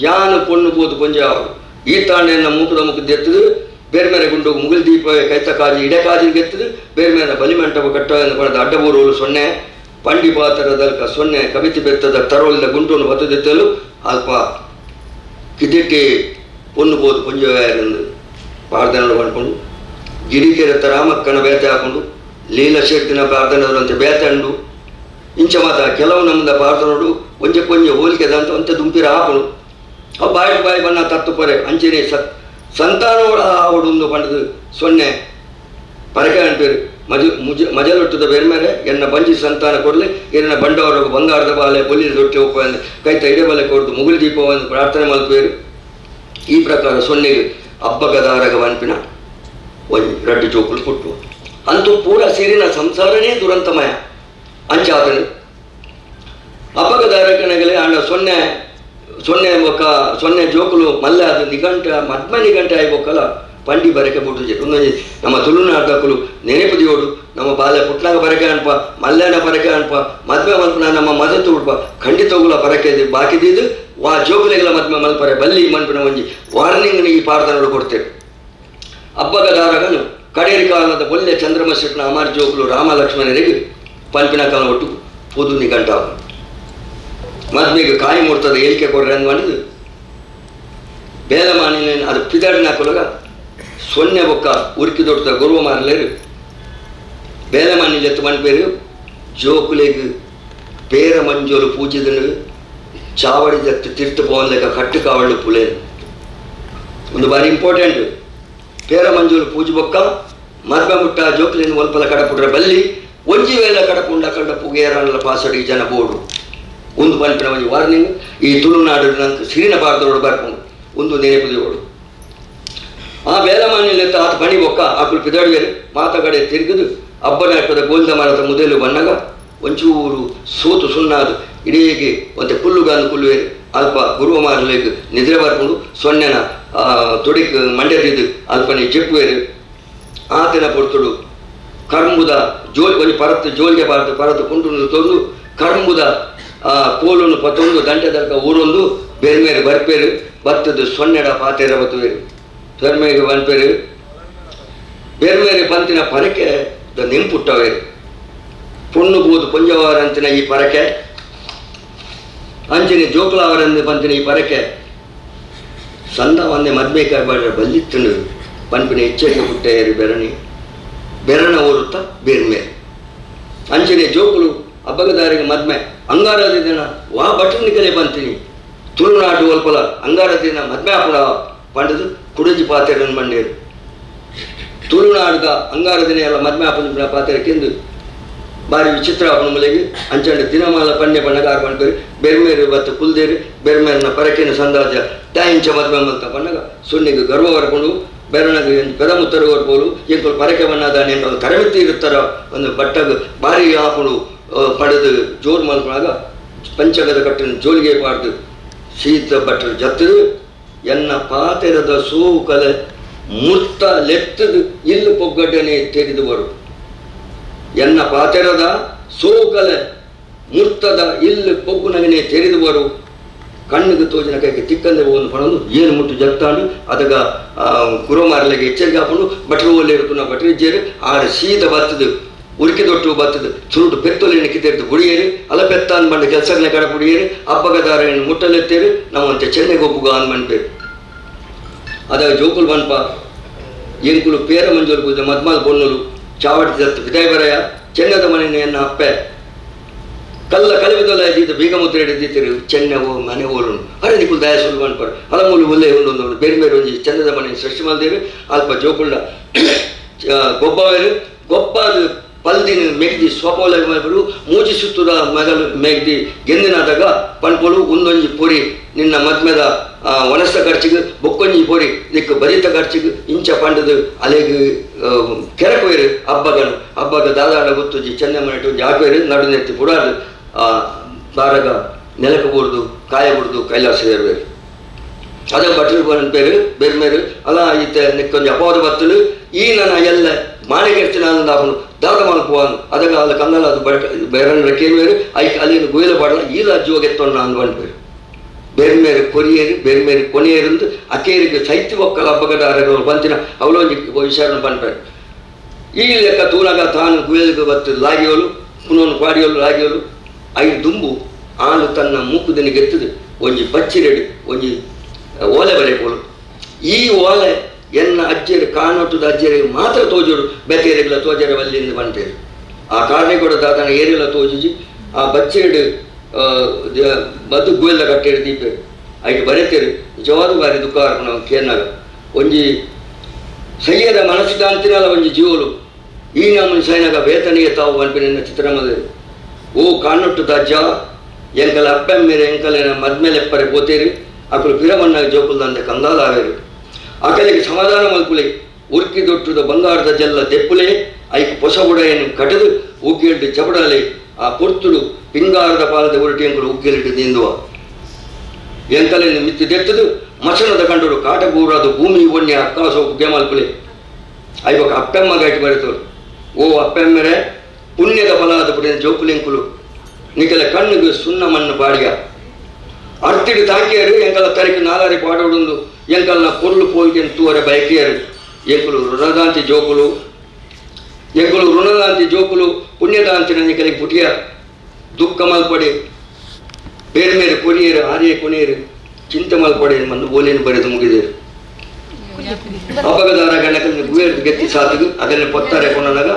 ಯಾನು ಪೊಣ್ಣು ಬೋದು ಪೊಂಜೆ ಅವರು ಈ ತಾಂಡೆಯನ್ನ ಮೂಕದ ಎತ್ತದು ಬೇರೆ ಮೇಲೆ ಗುಂಡು ಮುಗಿಲ್ ದೀಪ ಕೈತ ಕಾಜಿ ಇಡೆ ಕಾಜಿ ಗೆತ್ತದು ಬೇರೆ ಮೇಲೆ ಬಲಿಮಂಟಪ ಕಟ್ಟವೆಂದು ಪಡೆದ ಅಡ್ಡಬೂರೋಳು ಸೊನ್ನೆ ಪಂಡಿ ಪಾತ್ರದಲ್ಕ ಸೊನ್ನೆ ಕವಿತಿ ಬೆತ್ತದ ತರೋಲಿದ ಗುಂಟನ್ನು ಬತ್ತದೆತ್ತಲು ಅಲ್ಪ ಕಿದಿಟ್ಟಿ ಪೊಣ್ಣು ಬೋದು ಪೊಂಜೆಂದು ಪ್ರಾರ್ಥನೆ ಮಾಡ್ಕೊಂಡು ಗಿರಿಕೆರೆತ್ತ ರಾಮಕ್ಕನ ಬೇತೆ ಹಾಕೊಂಡು ಲೀಲಶಕ್ತಿನ ಪ್ರಾರ್ಥನೆದಂತೆ ಬೇತಂಡು ಇಂಚ ಮಾತ ಕೆಲವು ನಮ್ಮದ ಪ್ರಾರ್ಥನೋಡು ಕೊಂಚ ಹೋಲಿಕೆದಂತ ಅಂತ ದುಂಪಿರ ಹಾಕೊಂಡು ಅವು ಬಾಯಿ ಬಣ್ಣ ತತ್ತು ಪೊರೆ ಅಂಚನೆ ಸಂತಾನೋಡ ಆವಡೊಂದು ಪಂಡದು ಸೊನ್ನೆ ಪರಕೆ ಅನ್ಪೇರು ಮಜಲೊಟ್ಟದ ಬೇರೆ ಮೇಲೆ ಎನ್ನ ಬಂಜಿ ಸಂತಾನ ಕೊಡಲಿ ಎನ್ನ ಬಂಡವರ ಬಂಗಾರದ ಬಾಲೆ ಬೊಲಿ ದೊಟ್ಟೆ ಒಪ್ಪಂದು ಕೈತ ಇಡೆಬಲೆ ಕೊಡ್ದು ಮುಗುಲ್ ದೀಪವನ್ನು ಪ್ರಾರ್ಥನೆ ಮಲ್ಪೇರು ಈ ಪ್ರಕಾರ ಸೊನ್ನೆಗೆ ಹಬ್ಬಗದಾರಗ ವನ್ಪಿನ ಒಂದು ರಡ್ಡು ಚೋಕುಲು ಕೊಟ್ಟು ಅಂತೂ ಪೂರ ಸಿರಿನ ಸಂಸಾರನೇ ದುರಂತಮಯ ಅಂಚಾತನು ಹಬ್ಬಗದಾರಕನಗಲೇ ಅಂಡ ಸೊನ್ನೆ ಜೋಕುಲು ಮಲ್ಲ ಅದು ನಿಘಂಟ ಮದ್ಮ ನಿಘಂಟ ಆಯ್ಬೇಕಲ್ಲ ಪಂಡಿ ಬರಕೆ ಬಿಟ್ಟು ಒಂದೊಂದು ನಮ್ಮ ತುಳುನಾಟಕಲು ನೆನಪುದಿಯೋಡು ನಮ್ಮ ಬಾಲ್ಯ ಪುಟ್ಲಾಗ ಬರಕೆ ಅನ್ಪ ಮಲ್ಯಾಣ ಬರಕೆ ಅನ್ಪ ಮದ್ಮೆ ಮಲ್ಪನ ನಮ್ಮ ಮದತ್ತು ಉಡ್ಪ ಖಂಡಿತಗುಲ ಬರಕೆ ಬಾಕಿದ್ದು ವಾ ಜೋಕುಲೆಗಳ ಮದ್ಮೆ ಮಲ್ಪರೆ ಬಲ್ಲಿ ಮನ್ಪಿನ ಒಂಜಿ ವಾರ್ನಿಂಗ್ ಈ ಪಾರ್ಥನೋಡು ಕೊಡ್ತೇವೆ ಹಬ್ಬಗದಾರಗನು ಕಡೇರಿ ಕಾಲದ ಒಳ್ಳೆ ಚಂದ್ರಮಶೆಟ್ನ ಅಮರ್ ಜೋಕುಲು ರಾಮ ಲಕ್ಷ್ಮಣರಿಗೆ ಪಂಪಿನ ಕಾಲ ಒಟ್ಟು ಪುದು ನಿಘಂಟ ಮದ್ಮೆಗೆ ಕಾಯಿ ಮುಡ್ತದ ಏಳಿಕೆ ಕೊಡ್ರಿ ಅಂದ್ ಮಾಡಿದ್ದು ಬೇಲಮಾನಿನ ಅದು ಪಿದಾಡಿನ ಹಾಕೊಳಗ ಸೊನ್ನೆ ಬೊಕ್ಕ ಉರುಕಿ ದೊಡ್ಡ ಗುರುವ ಮಾರಲೇರು ಬೇಲಮಾನಿ ಜತ್ತು ಮನ್ಪೇರು ಜೋಕುಲೆಗೆ ಪೇರ ಮಂಜೋಲು ಪೂಜಿದನು ಚಾವಡಿ ಜತ್ತು ತೀರ್ಥ ಪವನ್ ಲೆಕ್ಕ ಕಟ್ಟು ಕಾವಳು ಪುಲೇನು ಒಂದು ಬಾರಿ ಇಂಪಾರ್ಟೆಂಟ್ ಪೇರ ಮಂಜೋಲು ಪೂಜೆ ಬೊಕ್ಕ ಮದ್ಮೆ ಮುಟ್ಟ ಜೋಕುಲಿನ ಒಲ್ಪಲ ಕಡಪುಡ್ರೆ ಬಲ್ಲಿ ಒಂಜಿ ವೇಳೆ ಕಡಪುಂಡ ಕಂಡ ಪುಗೇರಲ್ಲ ಪಾಸಡಿ ಜನ ಬೋಡು ಒಂದು ಪಂಪಿನ ಒಂದು ವಾರ್ನಿಂಗ್ ಈ ತುಳುನಾಡು ನಂಗೆ ಸಿರಿನ ಭಾರತದೋಡು ಬರ್ಕೊಂಡು ಒಂದು ನೆನಪುದಿಯೋಡು ಆ ಬೇಲಮಾನ್ಯಲೆತ್ತ ಆತ ಪಣಿ ಬೊಕ್ಕ ಆಕುಲು ಪಿದಾಡುವೆರು ಮಾತಗಡೆ ತಿರುಗಿದು ಹಬ್ಬನ ಹಾಕದ ಗೋಲ್ದ ಮರದ ಮುದಲು ಬಣ್ಣಗ ಒಂಚೂರು ಸೋತು ಸುಣ್ಣಾದು ಇಡೀಗೆ ಒಂತೆ ಕುಲ್ಲುಗಾನು ಕುಲ್ಲುವೆರು ಅಲ್ಪ ಗುರುವ ಮಾರಲಿಗೆ ನಿದ್ರೆ ಬರ್ಕೊಂಡು ಸೊನ್ನೆನ ತೊಡಿಕ್ ಮಂಡ್ಯದಿದ್ದು ಅಲ್ಪನೇ ಜಪ್ಪುವೆರು ಆತನ ಪೊರ್ತುಡು ಕರ್ಮುದ ಜೋಲ್ ಕೊಂಚ ಪರತ್ತು ಜೋಲ್ಗೆ ಬಾರ್ದು ಪರತ್ತು ಕುಂಟು ತೊಂದು ಕರ್ಮುದ ಕೋಲನ್ನು ಪತ್ತೊಂದು ದಂಟದರ್ಕ ಊರೊಂದು ಬೆರ್ಮೇರು ಬರ್ಪೇರು ಬತ್ತದು ಸೊನ್ನೆಡ ಪಾತೆರ ಬತ್ತುವೆರು ಬೆರ್ಮೇಗೆ ಬನ್ಪೇರು ಬೆರ್ಮೇರು ಪಂತಿನ ಪರಕೆ ನೆಂಪುಟ್ಟವೇರು ಪೊಣ್ಣು ಬೋದು ಪೊಂಜವಾರಂತಿನ ಈ ಪರಕೆ ಅಂಚಿನ ಜೋಕುಲಾವರಂದು ಪಂತಿನ ಈ ಪರಕೆ ಸಂದ ಒಂದೇ ಮದ್ಮೇಕಾಯಿ ಬಾಡ್ರೆ ಬಲ್ಲಿತ್ತು ಪಂಪಿನ ಎಚ್ಚರಿಕೆ ಪುಟ್ಟೇರು ಬೆರಣ ಓರುತ್ತ ಬೇರ್ಮೇರು ಅಂಚನೆ ಜೋಕುಲು ಹಬ್ಬಗದಾರಿಗೆ ಮದ್ಮೆ ಅಂಗಾರದ ದಿನ ವಾ ಬಟನಿಕಲೆ ಬಂತೀನಿ ತುಳುನಾಡು ಒಲ್ಪಲ ಅಂಗಾರದ ದಿನ ಮದ್ಮೆ ಹಾಪುಡ ಪಂಡದು ಕುಡಜಿ ಪಾತೆರನ್ನು ಮಂಡೇರು ತುಳುನಾಡುಗ ಅಂಗಾರ ದಿನ ಎಲ್ಲ ಮದ್ಮೆ ಹಾಪುನ ಪಾತೆರಕ್ಕೆಂದು ಬಾರಿ ವಿಚಿತ್ರ ಹಾಪುನ ಮುಲೆಗೆ ಅಂಚಂಡು ದಿನಮಾಲ ಪಂಡ್ಯ ಬಣ್ಣಗಾರ ಪಂಪೇರು ಬೆರ್ಮೇರು ಬತ್ತು ಕುಲ್ದೇರು ಬೆರ್ಮೇರಿನ ಪರಕೆನ ಸಂದಾಜ ತ್ಯಾಂಚ ಮದ್ಮೆ ಅಂತ ಬಣ್ಣಗ ಸುಣ್ಣಿಗೆ ಗರ್ವ ಹೊರಕೊಂಡು ಬೆರಣಗೆ ಪೆದ ಮುತ್ತರು ಹೊರಬೋದು ಎಂಕಲು ಪರಕೆ ಬಣ್ಣದಾನೆ ಒಂದು ಕರಮಿತಿ ಇರುತ್ತಾರ ಒಂದು ಬಟ್ಟಗ ಬಾರಿ ಹಾಪುಡು ಪಡೆದು ಜೋರು ಮಲ್ಕೊಂಡಾಗ ಪಂಚಗದ ಕಟ್ಟಿನ ಜೋಲಿಗೆ ಪಾಡ್ದು ಶೀತ ಬಟ್ಟಲು ಜತ್ತದು ಎನ್ನ ಪಾತೆರದ ಸೋವು ಕಲೆ ಮುರ್ತ ಲೆತ್ತದು ಇಲ್ಲು ಪೊಗ್ಗಡ್ಡನೆ ತೆರೆದು ಬರು ಎನ್ನ ಪಾತೆರದ ಸೋವು ಕಲೆ ಮುರ್ತದ ಇಲ್ಲು ಪೊಗ್ಗುನಗನೆ ತೆರೆದು ಬರು ಕಣ್ಣಿಗೆ ತೋಜಿನ ಕೈಗೆ ತಿಕ್ಕಂದೆ ಒಂದು ಪಣದು ಏನು ಮುಟ್ಟು ಜತ್ತಾಂಡು ಅದಗ ಕುರುಮಾರಲಿಗೆ ಎಚ್ಚರಿಕೆ ಹಾಕೊಂಡು ಬಟ್ಲು ಒಳ್ಳೆ ಇರುತ್ತ ಬಟ್ರಿಜ್ಜೇರು ಆಡ ಶೀತ ಬತ್ತದು ಉರುಕಿದೊಟ್ಟು ಬತ್ತದು ಚುರುಟು ಪೆತ್ತೊಲಿನ ಕಿತ್ತೆರ್ದು ಗುಡಿಯೇರಿ ಅಲಪೆತ್ತ ಅಂದ್ಬಂಡು ಕೆಲಸಗಳನ್ನ ಕಡೆ ಗುಡಿಯೇರಿ ಹಬ್ಬಗದಾರನ್ನು ಮುಟ್ಟಲೆತ್ತೇರಿ ನಾವಂತೆ ಚೆನ್ನೈಗೆ ಒಬ್ಬುಗ ಅಂದ್ಬಂಡ್ಪೇರು ಅದಾಗ ಜೋಕುಲು ಬನ್ಪ ಎಂಕುಲು ಪೇರ ಮಂಜೂರು ಪೂಜೆ ಮದ್ಮಾಲ್ ಬೊನ್ನೂರು ಚಾವಟಿ ಜತ್ತು ವಿದಾಯ ಬರಯ ಚೆನ್ನದ ಮನೆಯ ಎನ್ನ ಅಪ್ಪೆ ಕಲ್ಲ ಕಲಿವಿದಲ್ಲ ಇದ್ದಿದ್ದ ಬೀಗ ಮುದ್ರೆ ಹಿಡಿದಿತ್ತಿರು ಚೆನ್ನವು ಮನೆ ಓಲು ಅರೆ ನಿಕುಲ್ ದಯ ಸುಲ್ ಬನ್ಪರು ಹಲಮೂಲು ಒಳ್ಳೆ ಒಂದೊಂದು ಬೇರೆ ಬೇರೆ ಒಂಜಿ ಚೆನ್ನದ ಮನೆ ಸೃಷ್ಟಿ ಮಲ್ದೇರು ಅಲ್ಪ ಜೋಕುಳ್ಳ ಗೊಬ್ಬವೇರು ಗೊಬ್ಬದು ಪಲ್ದಿನ ಮೆಗ್ದಿ ಸ್ವಪೋಲ ಮಗಳು ಮೂಜಿ ಸುತ್ತುದ ಮಗಲು ಮೆಗ್ದಿ ಗೆಂದಿನಾದಾಗ ಪನ್ಪೊಲು ಒಂದೊಂಜಿ ಪೊರಿ ನಿನ್ನ ಮದ್ಮೆದ ಒಣಸ್ತ ಖರ್ಚಿಗೆ ಬೊಕ್ಕೊಂಜಿ ಪೊರಿ ನಿಕ್ಕ ಬರಿತ ಖರ್ಚಿಗೆ ಇಂಚ ಪಂಡದು ಅಲೆಗೆ ಕೆರಕೋಯ್ರು ಹಬ್ಬಗ ದಾದಾಡ ಗೊತ್ತುಜಿ ಚೆನ್ನಮ್ಮನಟ್ಟು ಜಾಕೇರು ನಡು ನೆತ್ತಿ ಪುಡಾದು ಬಾರಗ ನೆಲಕ ಬುಡ್ದು ಕಾಯ ಬುಡ್ದು ಕೈಲಾಸ ಏರುವೇರು ಅದ ಬಟ್ಲು ಪೇರು ಬೆರ್ಮೇರು ಅಲ್ಲ ಈತ ನಿಕ್ಕೊಂಜಿ ಅಪವಾದ ಬತ್ತಲು ಈ ನನ್ನ ಎಲ್ಲ ಮಾಣಿಗೆರ್ತಿನ ಅವನು ದಾದ ಮಲ್ಪುವಾನು ಅದಗ ಅಲ್ಲ ಕನ್ನಲ ಅದು ಬೇರೆ ಕೇಳುವೇರು ಐಕ್ ಅಲ್ಲಿನ ಗುಯಲು ಪಾಡಲ ಈಲ ಅಜ್ಜೋಗೆತ್ತೊನ್ನ ಅಂದ್ಬಂಡ್ಪೇರು ಬೆರ್ಮೇರು ಕೊರಿಯೇರು ಬೆರ್ಮೇರು ಕೊನೆಯೇருந்து ಅಕೇರಿಗೆ ಸೈತಿ ಒಕ್ಕಲ ಹಬ್ಬಗದಾರರು ಬಂತಿನ ಅವಳೊಂಜಿ ವಿಷಯವನ್ನು ಪಂಪೇರು ಈ ಲೆಕ್ಕ ತೂನಗ ತಾನು ಗುಯಲಿಗೆ ಬತ್ತು ಲಾಗಿಯೋಳು ಪುನೊಂದು ಪಾಡಿಯೋಳು ಲಾಗಿಯೋಳು ಐದು ದುಂಬು ಆಳು ತನ್ನ ಮೂಕುದನಿಗೆ ಎತ್ತದು ಒಂಜಿ ಬಚ್ಚಿರೆಡು ಒಂಜಿ ಓಲೆ ಬರೆಕೋಳು ಈ ಓಲೆ ಎನ್ನ ಅಜ್ಜರು ಕಾಣೊಟ್ಟದ ಅಜ್ಜರಿಗೆ ಮಾತ್ರ ತೋಜೋಡು ಬೆತ್ತೇರಿಗಳ ತೋಜರ ಬಲ್ಲಿಂದ ಬಂತೇರು ಆ ಕಾರಣೆ ಕೂಡ ದಾತನ ಏರಿಲ್ಲ ತೋಜುಜಿ ಆ ಬಚ್ಚೆಡು ಬದು ಗುಯಲ್ಲ ಕಟ್ಟೇರು ದೀಪೇರು ಐಟು ಬರೆತೇರು ನಿಜವಾದ ಬಾರಿ ದುಃಖ ನಾವು ಕೇರ್ನಾಗ ಒಂಜಿ ಸೈಯದ ಮನಸ್ಸಿದಾಂತಿನಲ್ಲ ಒಂಜಿ ಜೀವಲು ಈ ನಮ್ಮನ ಸೈನಾಗ ಬೇತನಿಗೆ ತಾವು ಬಂಪಿನ ಚಿತ್ರಮದೇರು ಓ ಕಾಣೊಟ್ಟದ ಅಜ್ಜ ಎಂಕಲ ಅಪ್ಪೆಮ್ಮೇರೆ ಎಂಕಲಿನ ಮದ್ಮೇಲೆಪ್ಪರೆ ಪೋತೇರು ಅಕಲು ಪಿರಮನ್ನಾಗ ಜೋಕುಲ್ದಂತೆ ಕಂದಾಲಾವೇರು ಅಕಲಿಗೆ ಸಮಾಧಾನ ಮಲ್ಪುಲೆ ಉರ್ಕಿದೊಟ್ಟುದ ಬಂಗಾರದ ಜಲ್ಲ ದೆಪ್ಪುಲೆ ಐಕ್ ಪೊಸ ಬುಡೆಯನ್ನು ಕಟದು ಉಗ್ಗಿಲ್ಡು ಚಬಡಲೆ ಆ ಪೊರ್ತುಡು ಪಿಂಗಾರದ ಪಾಲದ ಉರುಟಿಯಂಕಲು ಉಗ್ಗಿಲಿಟ್ಟು ನಿಂದುವ ಎಂಕಲಿನ ಮಿತ್ತು ದೆತ್ತದು ಮಸಣದ ಕಂಡರು ಕಾಟಗೂರಾದ ಭೂಮಿ ಒಣ್ಣೆ ಅಕ್ಕಾಸೋ ಪುಗ್ಗೆ ಮಲ್ಪುಲೆ ಐವಕ ಅಪ್ಪೆಮ್ಮ ಗೈಟ್ ಬರೆತವರು ಓ ಅಪ್ಪೆಮ್ಮರೆ ಪುಣ್ಯದ ಫಲಾದ ಬುಡಿನ ಜೋಕುಲೆಂಕುಲು ನಿಕಲ ಕಣ್ಣಿಗೆ ಸುಣ್ಣ ಮಣ್ಣು ಬಾಡಿಯ ಅರ್ತಿಡು ತಾಕಿಯರು ಎಂಕಲ ತರಕ್ಕೆ ನಾಲಾರಿ ಪಾಡೋಡು ಎಂಕಲ್ನ ಪೊರ್ಲು ಪೋಯ್ಗೆನ್ ತೂವರೆ ಬಯಕೆಯರು ಎಂಕುಲು ಋಣದಾಂತಿ ಜೋಕುಲು ಎಂಕುಲು ಋಣದಾಂತಿ ಜೋಕುಲು ಪುಣ್ಯದಾಂತಿನ ನಿಕಲಿಗೆ ಪುಟಿಯ ದುಃಖ ಮಲ್ಪಡೆ ಬೇರೆ ಬೇರೆ ಕೊರಿಯರು ಆರ್ಯ ಕೊನೆಯರು ಚಿಂತೆ ಮಲ್ಪಡೆ ಮಂದು ಓಲೇನು ಬರೆದು ಮುಗಿದೇರು ಹಬ್ಬಗದಾರ ಗಣಕಲ್ನ ಗುಯರ್ ಗೆತ್ತಿ ಸಾತಿಗು ಅದನ್ನು ಪೊತ್ತಾರೆ ಕೊನಗ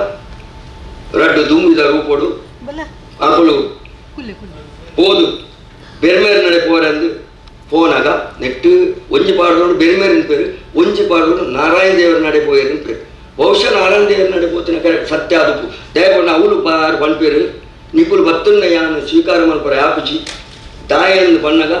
ರಡ್ಡು ದುಂಬಿದ ರೂಪೋಡು ಆಕಳು ಹೋದು ಬೆರ್ಮೇರು ನಡೆ ಪೋರಂದು ಪೋನಾಗ ನೆಟ್ಟು ಒಂಜಿ ಪಾಡ್ದೋಡು ಬೆರ್ಮೇರಿನ ಪೇರು ಒಂಜಿ ಪಾಡ್ದೋಡು ನಾರಾಯಣ ದೇವರ ನಡೆ ಪೋಯರಿನ ಪೇರು ಬಹುಶಃ ನಾರಾಯಣ ದೇವರ ನಡೆ ಪೋತಿನ ಸತ್ಯ ಅದಪ್ಪು ದಯಪಣ್ಣ ಅವಳು ಬಾರು ಪನ್ಪೇರು ನಿಕುಲು ಬತ್ತನ್ನ ಯಾನು ಸ್ವೀಕಾರ ಮಲ್ಪರ ಆಪುಜಿ ದಾಯಂದು ಬಣ್ಣಗ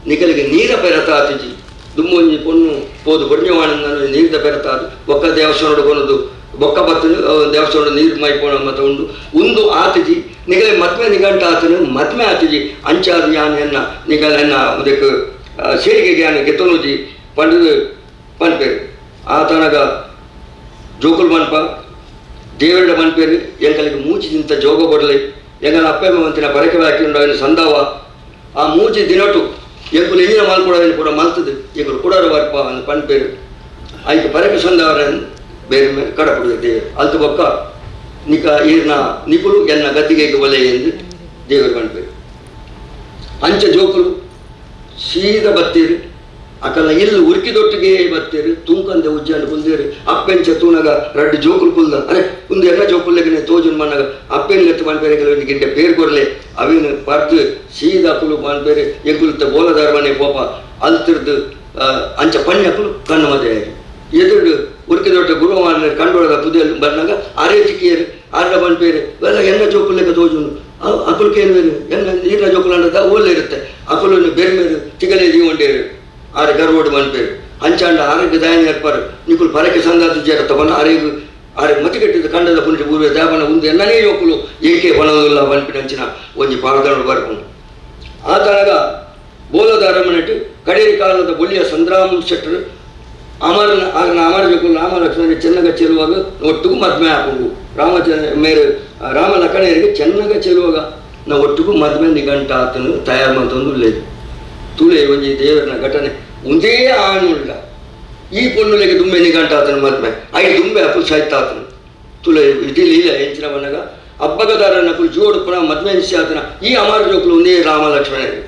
ನಿಕಲಿಗೆ ನೀರ ಪೆರತಾತುಜಿ ದುಮ್ಮು ಒಂಜಿ ಪೊಣ್ಣು ಪೋದು ಕೊಡ್ಞವಾಣನ ನೀರ್ದ ಬೆರತಾದು ಬೊಕ್ಕ ದೇವಸ್ಥಾನಡು ಕೊನದು ಬೊಕ್ಕ ಬತ್ತನು ದೇವಸ್ಥಾನಡು ನೀರು ಮೈಪೋಣ ಮತ ಉಂಡು ಉಂದು ಆತಜಿ ನಿಗಲೆ ಮದ್ಮೆ ನಿಗಂಟ ಆತನು ಮದ್ಮೆ ಆತಜಿ ಅಂಚಾದು ಯಾನ್ ಎನ್ನ ನಿಗಲ ಎನ್ನ ಅದಕ್ಕೆ ಸೇರಿಗೆ ಯಾನ್ ಗೆತ್ತನೂಜಿ ಪಂಡದು ಪನ್ಪೇರು ಆತನಗ ಜೋಕುಲ್ ಮನ್ಪ ದೇವರಡ ಮನ್ಪೇರು ಎಂಕಲಿಗೆ ಮೂಚಿ ನಿಂತ ಜೋಗ ಕೊಡಲಿ ಎಂಗನ ಅಪ್ಪೆಮ್ಮ ಮಂತಿನ ಪರಕೆ ಹಾಕಿಕೊಂಡು ಅವನು ಸಂದವ ಆ ಮೂಜಿ ದಿನಟು ಎಂಕುಲು ಎಂಜಿನ ಮಲ್ಕೊಡೋದನ್ನು ಕೂಡ ಮಲ್ತದು ಎಂಕುಲು ಕುಡಾರ ಬರ್ಪ ಅಂದು ಪನ್ಪೇರು ಆಯ್ಕೆ ಪರಕೆ ಸಂದವರನ್ನು ಬೇರೆ ಮೇಲೆ ಕಡಪುಡಿದ ದೇವರು ಅಲ್ತು ಬೊಕ್ಕ ನಿಕ ಈರ್ನ ನಿಕುಲು ಎನ್ನ ಗದ್ದಿಗೆಗೆ ಒಲೆ ಎಂದು ದೇವರು ಪನ್ಪೇರು ಅಂಚ ಜೋಕುಲು ಸೀದ ಬತ್ತೀರು ಅಕಲ್ಲ ಇಲ್ಲಿ ಉರ್ಕಿದೊಟ್ಟಿಗೆ ಬತ್ತೇರು ತುಂಕಂದೆ ಉಜ್ಜಾಂಡು ಕುಲ್ದೇರು ಅಪ್ಪೆಂಚ ತೂನಗ ರಡ್ಡು ಜೋಕುಲು ಕುಲ್ದ ಅರೆ ಒಂದು ಎಲ್ಲ ಜೋಕುಲ್ಲೆಗೆ ತೋಜುನ್ ಮಣ್ಣಗ ಅಪ್ಪೆನ್ ಎತ್ತು ಮನ್ಪೇರೆ ಕೆಲವೊಂದು ಗಿಡ್ಡೆ ಪೇರು ಕೊಡಲೆ ಅವಿನ ಪರ್ದು ಸೀದಾ ಕುಲು ಮನ್ಪೇರೆ ಎಂಕುಲುತ್ತ ಬೋಲದಾರ ಮನೆ ಪೋಪ ಅಲ್ತಿರ್ದು ಅಂಚ ಪಣ್ಯಕುಲು ಕಣ್ಣು ಮದುವೆ ಎದುರು ಉರ್ಕಿದೊಟ್ಟ ಗುರುವಾರ ಕಂಡೊಳಗ ಪುದಿಯಲ್ಲಿ ಬಂದಾಗ ಆರೇ ಚಿಕ್ಕಿಯರು ಆರ್ಡ ಮನ್ಪೇರೆ ಎಲ್ಲ ಎನ್ನ ಜೋಕುಲ್ಲೆಗೆ ತೋಜುನು ಅಕುಲ್ಕೇನು ಬೇರೆ ಎನ್ನ ನೀರಿನ ಜೋಕುಲು ಅಂಡದ ಓಲೆ ಇರುತ್ತೆ ಅಕುಲನ್ನು ಬೇರೆ ಬೇರೆ ತಿಗಲೇ ಜೀವಂಡೇರು ಆರೆ ಗರ್ವೋಡು ಮನ್ಪೇರು ಅಂಚಾಂಡ ಆರೋಗ್ಯ ದಯನ ಏರ್ಪಾರು ನಿಕುಲು ಪರಕೆ ಸಂಗಾತು ಜೇರ ತಗೊಂಡ ಆರೆ ಮತಿಗಟ್ಟಿದ ಕಂಡದ ಪುಂಡಿ ಪೂರ್ವ ದೇವನ ಉಂದು ಎನ್ನನೇ ಯೋಕುಲು ಏಕೆ ಬಣದಿಲ್ಲ ಮನ್ಪಿನಂಚಿನ ಒಂಜಿ ಪಾಲ್ಗೊಂಡು ಬರ್ಕೊಂಡು ಆ ತನಗ ಬೋಲದ ಅರಮನೆಟ್ಟು ಕಡೇರಿ ಕಾಲದ ಬೊಳ್ಳಿಯ ಸಂಗ್ರಾಮ ಶೆಟ್ಟರು ಅಮರ ಜೋಕುಲು ರಾಮಲಕ್ಷ್ಮಣರಿಗೆ ಚೆನ್ನಗ ಚೆಲ್ಲುವಾಗ ಒಟ್ಟಿಗೂ ಮದ್ಮೆ ಹಾಕೊಂಡು ರಾಮ ಲಕ್ಕಣರಿಗೆ ಚೆನ್ನಗ ಚೆಲ್ಲುವಾಗ ನಾವು ಒಟ್ಟಿಗೂ ಮದ್ಮೆ ನಿಗಂಟ ಆತನು ತಯಾರು ಮಂತೊಂದು ಉಳ್ಳೇದು ತುಳೆ ಒಂಜಿ ದೇವರನ ಘಟನೆ ಒಂದೇ ಆನುಳ್ಳ ಈ ಪೊಣ್ಣುಲೆಗೆ ದುಂಬೆ ನಿಗಂಟ ಆತನು ಮದ್ಮೆ ಐದು ದುಂಬೆ ಅಪ್ಪು ಸಾಯ್ತ ಆತನು ತುಳೆ ಇದಿಲ್ಲ ಇಲ್ಲ ಹೆಂಚಿನ ಬಣ್ಣಗ ಹಬ್ಬಗದಾರನ ಕುಲು ಜೋಡು ಪುನಃ ಮದ್ಮೆ ಎನಿಸಿ ಆತನ ಈ ಅಮರ ಜೋಕುಲು ಒಂದೇ ರಾಮ ಲಕ್ಷ್ಮಣರಿಗೆ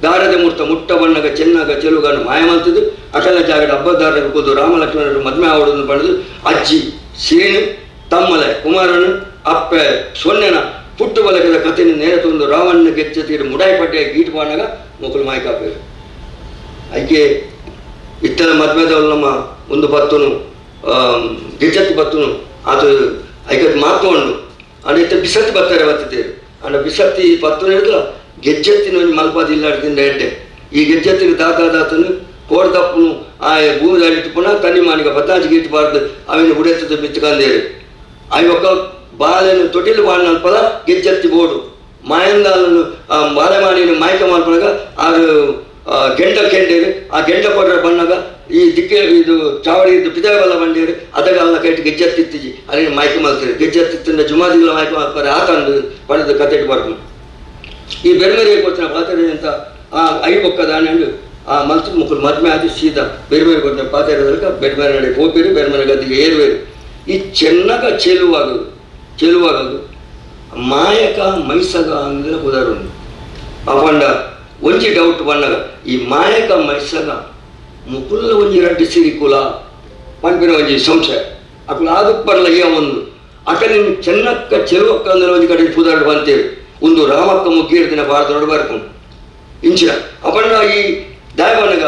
ದಾರದ ಮುರ್ತ ಮುಟ್ಟ ಬಣ್ಣಗ ಚೆನ್ನಗ ಚೆಲುಗನ್ನು ಮಾಯ ಮಲ್ತದ್ದು ಅಕಲ ಜಾಗದ ಹಬ್ಬದಾರನ ಕೂದು ರಾಮ ಲಕ್ಷ್ಮಣರು ಮದ್ಮೆ ಆವಡನ್ನು ಪಡೆದು ಅಜ್ಜಿ ಸೇನು ತಮ್ಮಲೆ ಕುಮಾರನು ಅಪ್ಪೆ ಸೊನ್ನೆನ ಪುಟ್ಟು ಬಲಕದ ಕಥೆಯನ್ನು ನೇರ ತಂದು ರಾವಣ್ಣ ಗೆಚ್ಚತೀರು ಮುಡಾಯಿ ಪಟ್ಟೆಯ ಗೀಟು ಪಾಣಗ ಮುಕುಲು ಮಾಯ್ಕಾಪೇರು ಐಕೆ ಇತ್ತಲ ಮದ್ಮೆದವಳು ನಮ್ಮ ಒಂದು ಪತ್ತುನು ಗೆಜ್ಜತ್ತಿ ಪತ್ತುನು ಅದು ಐಕತ್ ಮಾತುಕೊಂಡು ಅಂಡ ಇತ್ತ ಬಿಸತ್ತಿ ಬರ್ತಾರೆ ಬತ್ತಿದ್ದೇರು ಅಂಡ ಬಿಸತ್ತಿ ಪತ್ತುನು ಹೇಳಿದ್ರ ಗೆಜ್ಜತ್ತಿನ ಮಲ್ಪದಿಲ್ಲ ಎಡ್ಡೆ ಈ ಗೆಜ್ಜತ್ತಿನ ದಾತನು ಕೋಡ್ದಪ್ಪನು ಆ ಭೂಮಿ ದಾಡಿಟ್ಟು ಪುನಃ ತನ್ನಿ ಮಾನಿಗ ಬತ್ತಾಜಿ ಗೀಟಬಾರ್ದು ಅವಿನ ಉಡೆತ್ತದ ಬಿತ್ತಕಂದೇರು ಅవి ఒక బాలను తొటిలు వాడినల్పద ಗೆಜ್ಜತ್ತಿ ಬೋಡು ಮಾಯಂದಾಲನ್ನು ಬಾಲೆಮಾನಿನ ಮಾಯ್ಕ ಮಾಡ್ಕೊಂಡಾಗ ಆರು ಗೆಂಡ ಕೆಂಡೇರು ಆ ಗೆಂಡ ಕೊಡ್ರ ಬಣ್ಣಗ ಈ ದಿಕ್ಕೆ ಇದು ಚಾವಡಿ ಇದು ಪಿದಾವಲ್ಲ ಬಂಡೇರು ಅದಾಗ ಅವನ ಕೈಟ್ ಗೆಜ್ಜತ್ತಿತ್ತಿಜಿ ಅಲ್ಲಿ ಮಾಯ್ಕ ಮಾಡ್ತಾರೆ ಗೆಜ್ಜತ್ತಿತ್ತಿಂದ ಜುಮಾದಿಗಳ ಮಾಯ್ಕ ಮಾಡ್ತಾರೆ ಆತಂದು ಪಡೆದು ಕತೆಟ್ ಬರ್ದು ಈ ಬೆರ್ಮೆರೆ ಕೊಡ್ತಾನೆ ಪಾತ್ರೆ ಅಂತ ಆ ಐ ಒಕ್ಕ ದಾಣಂಡು ಆ ಮಲ್ತು ಮುಕ್ಕಲು ಮದ್ಮೆ ಆದಿ ಸೀದಾ ಬೆರ್ಮೆರೆ ಕೊಡ್ತಾನೆ ಪಾತ್ರೆದಲ್ಕ ಬೆರ್ಮೆರೆ ನಡೆ ಹೋಗ್ಬೇರು ಬೆರ್ಮೆರೆ ಗದ್ದಿಗೆ ಏರುವೇರು ಈ ಚೆನ್ನಗ ಚೆಲುವಾಗದು ಮಾಯಕ ಮೈಸಗ ಅಂದ್ರೆ ಉದಾಹರಣೆ ಅವಂಡ ಒಂಜಿ ಡೌಟ್ ಬಣ್ಣಗ ಈ ಮಾಯಕ ಮೈಸಗ ಮುಕುಲ್ಲ ಒಂಜಿ ರಡ್ಡಿ ಸಿರಿಕುಲ ಪಂಪಿನ ಒಂಜಿ ಸಂಶಯ ಅಕುಲ ಅದಕ್ಕೆ ಬರಲಯ್ಯ ಒಂದು ಅಕ ನಿನ್ನ ಚೆನ್ನಕ್ಕ ಚೆಲುವಕ್ಕ ಅಂದ್ರೆ ಒಂಜಿ ಕಡೆ ಪುದಾರ್ಡು ಬಂತೇವೆ ಒಂದು ರಾಮಕ್ಕ ಮುಗ್ಗಿರ ದಿನ ಭಾರತ ನೋಡಿ ಬರ್ಕೊಂಡು ಇಂಚಿನ ಅಪಣ್ಣ ಈ ದಾಯಬಣ್ಣಗ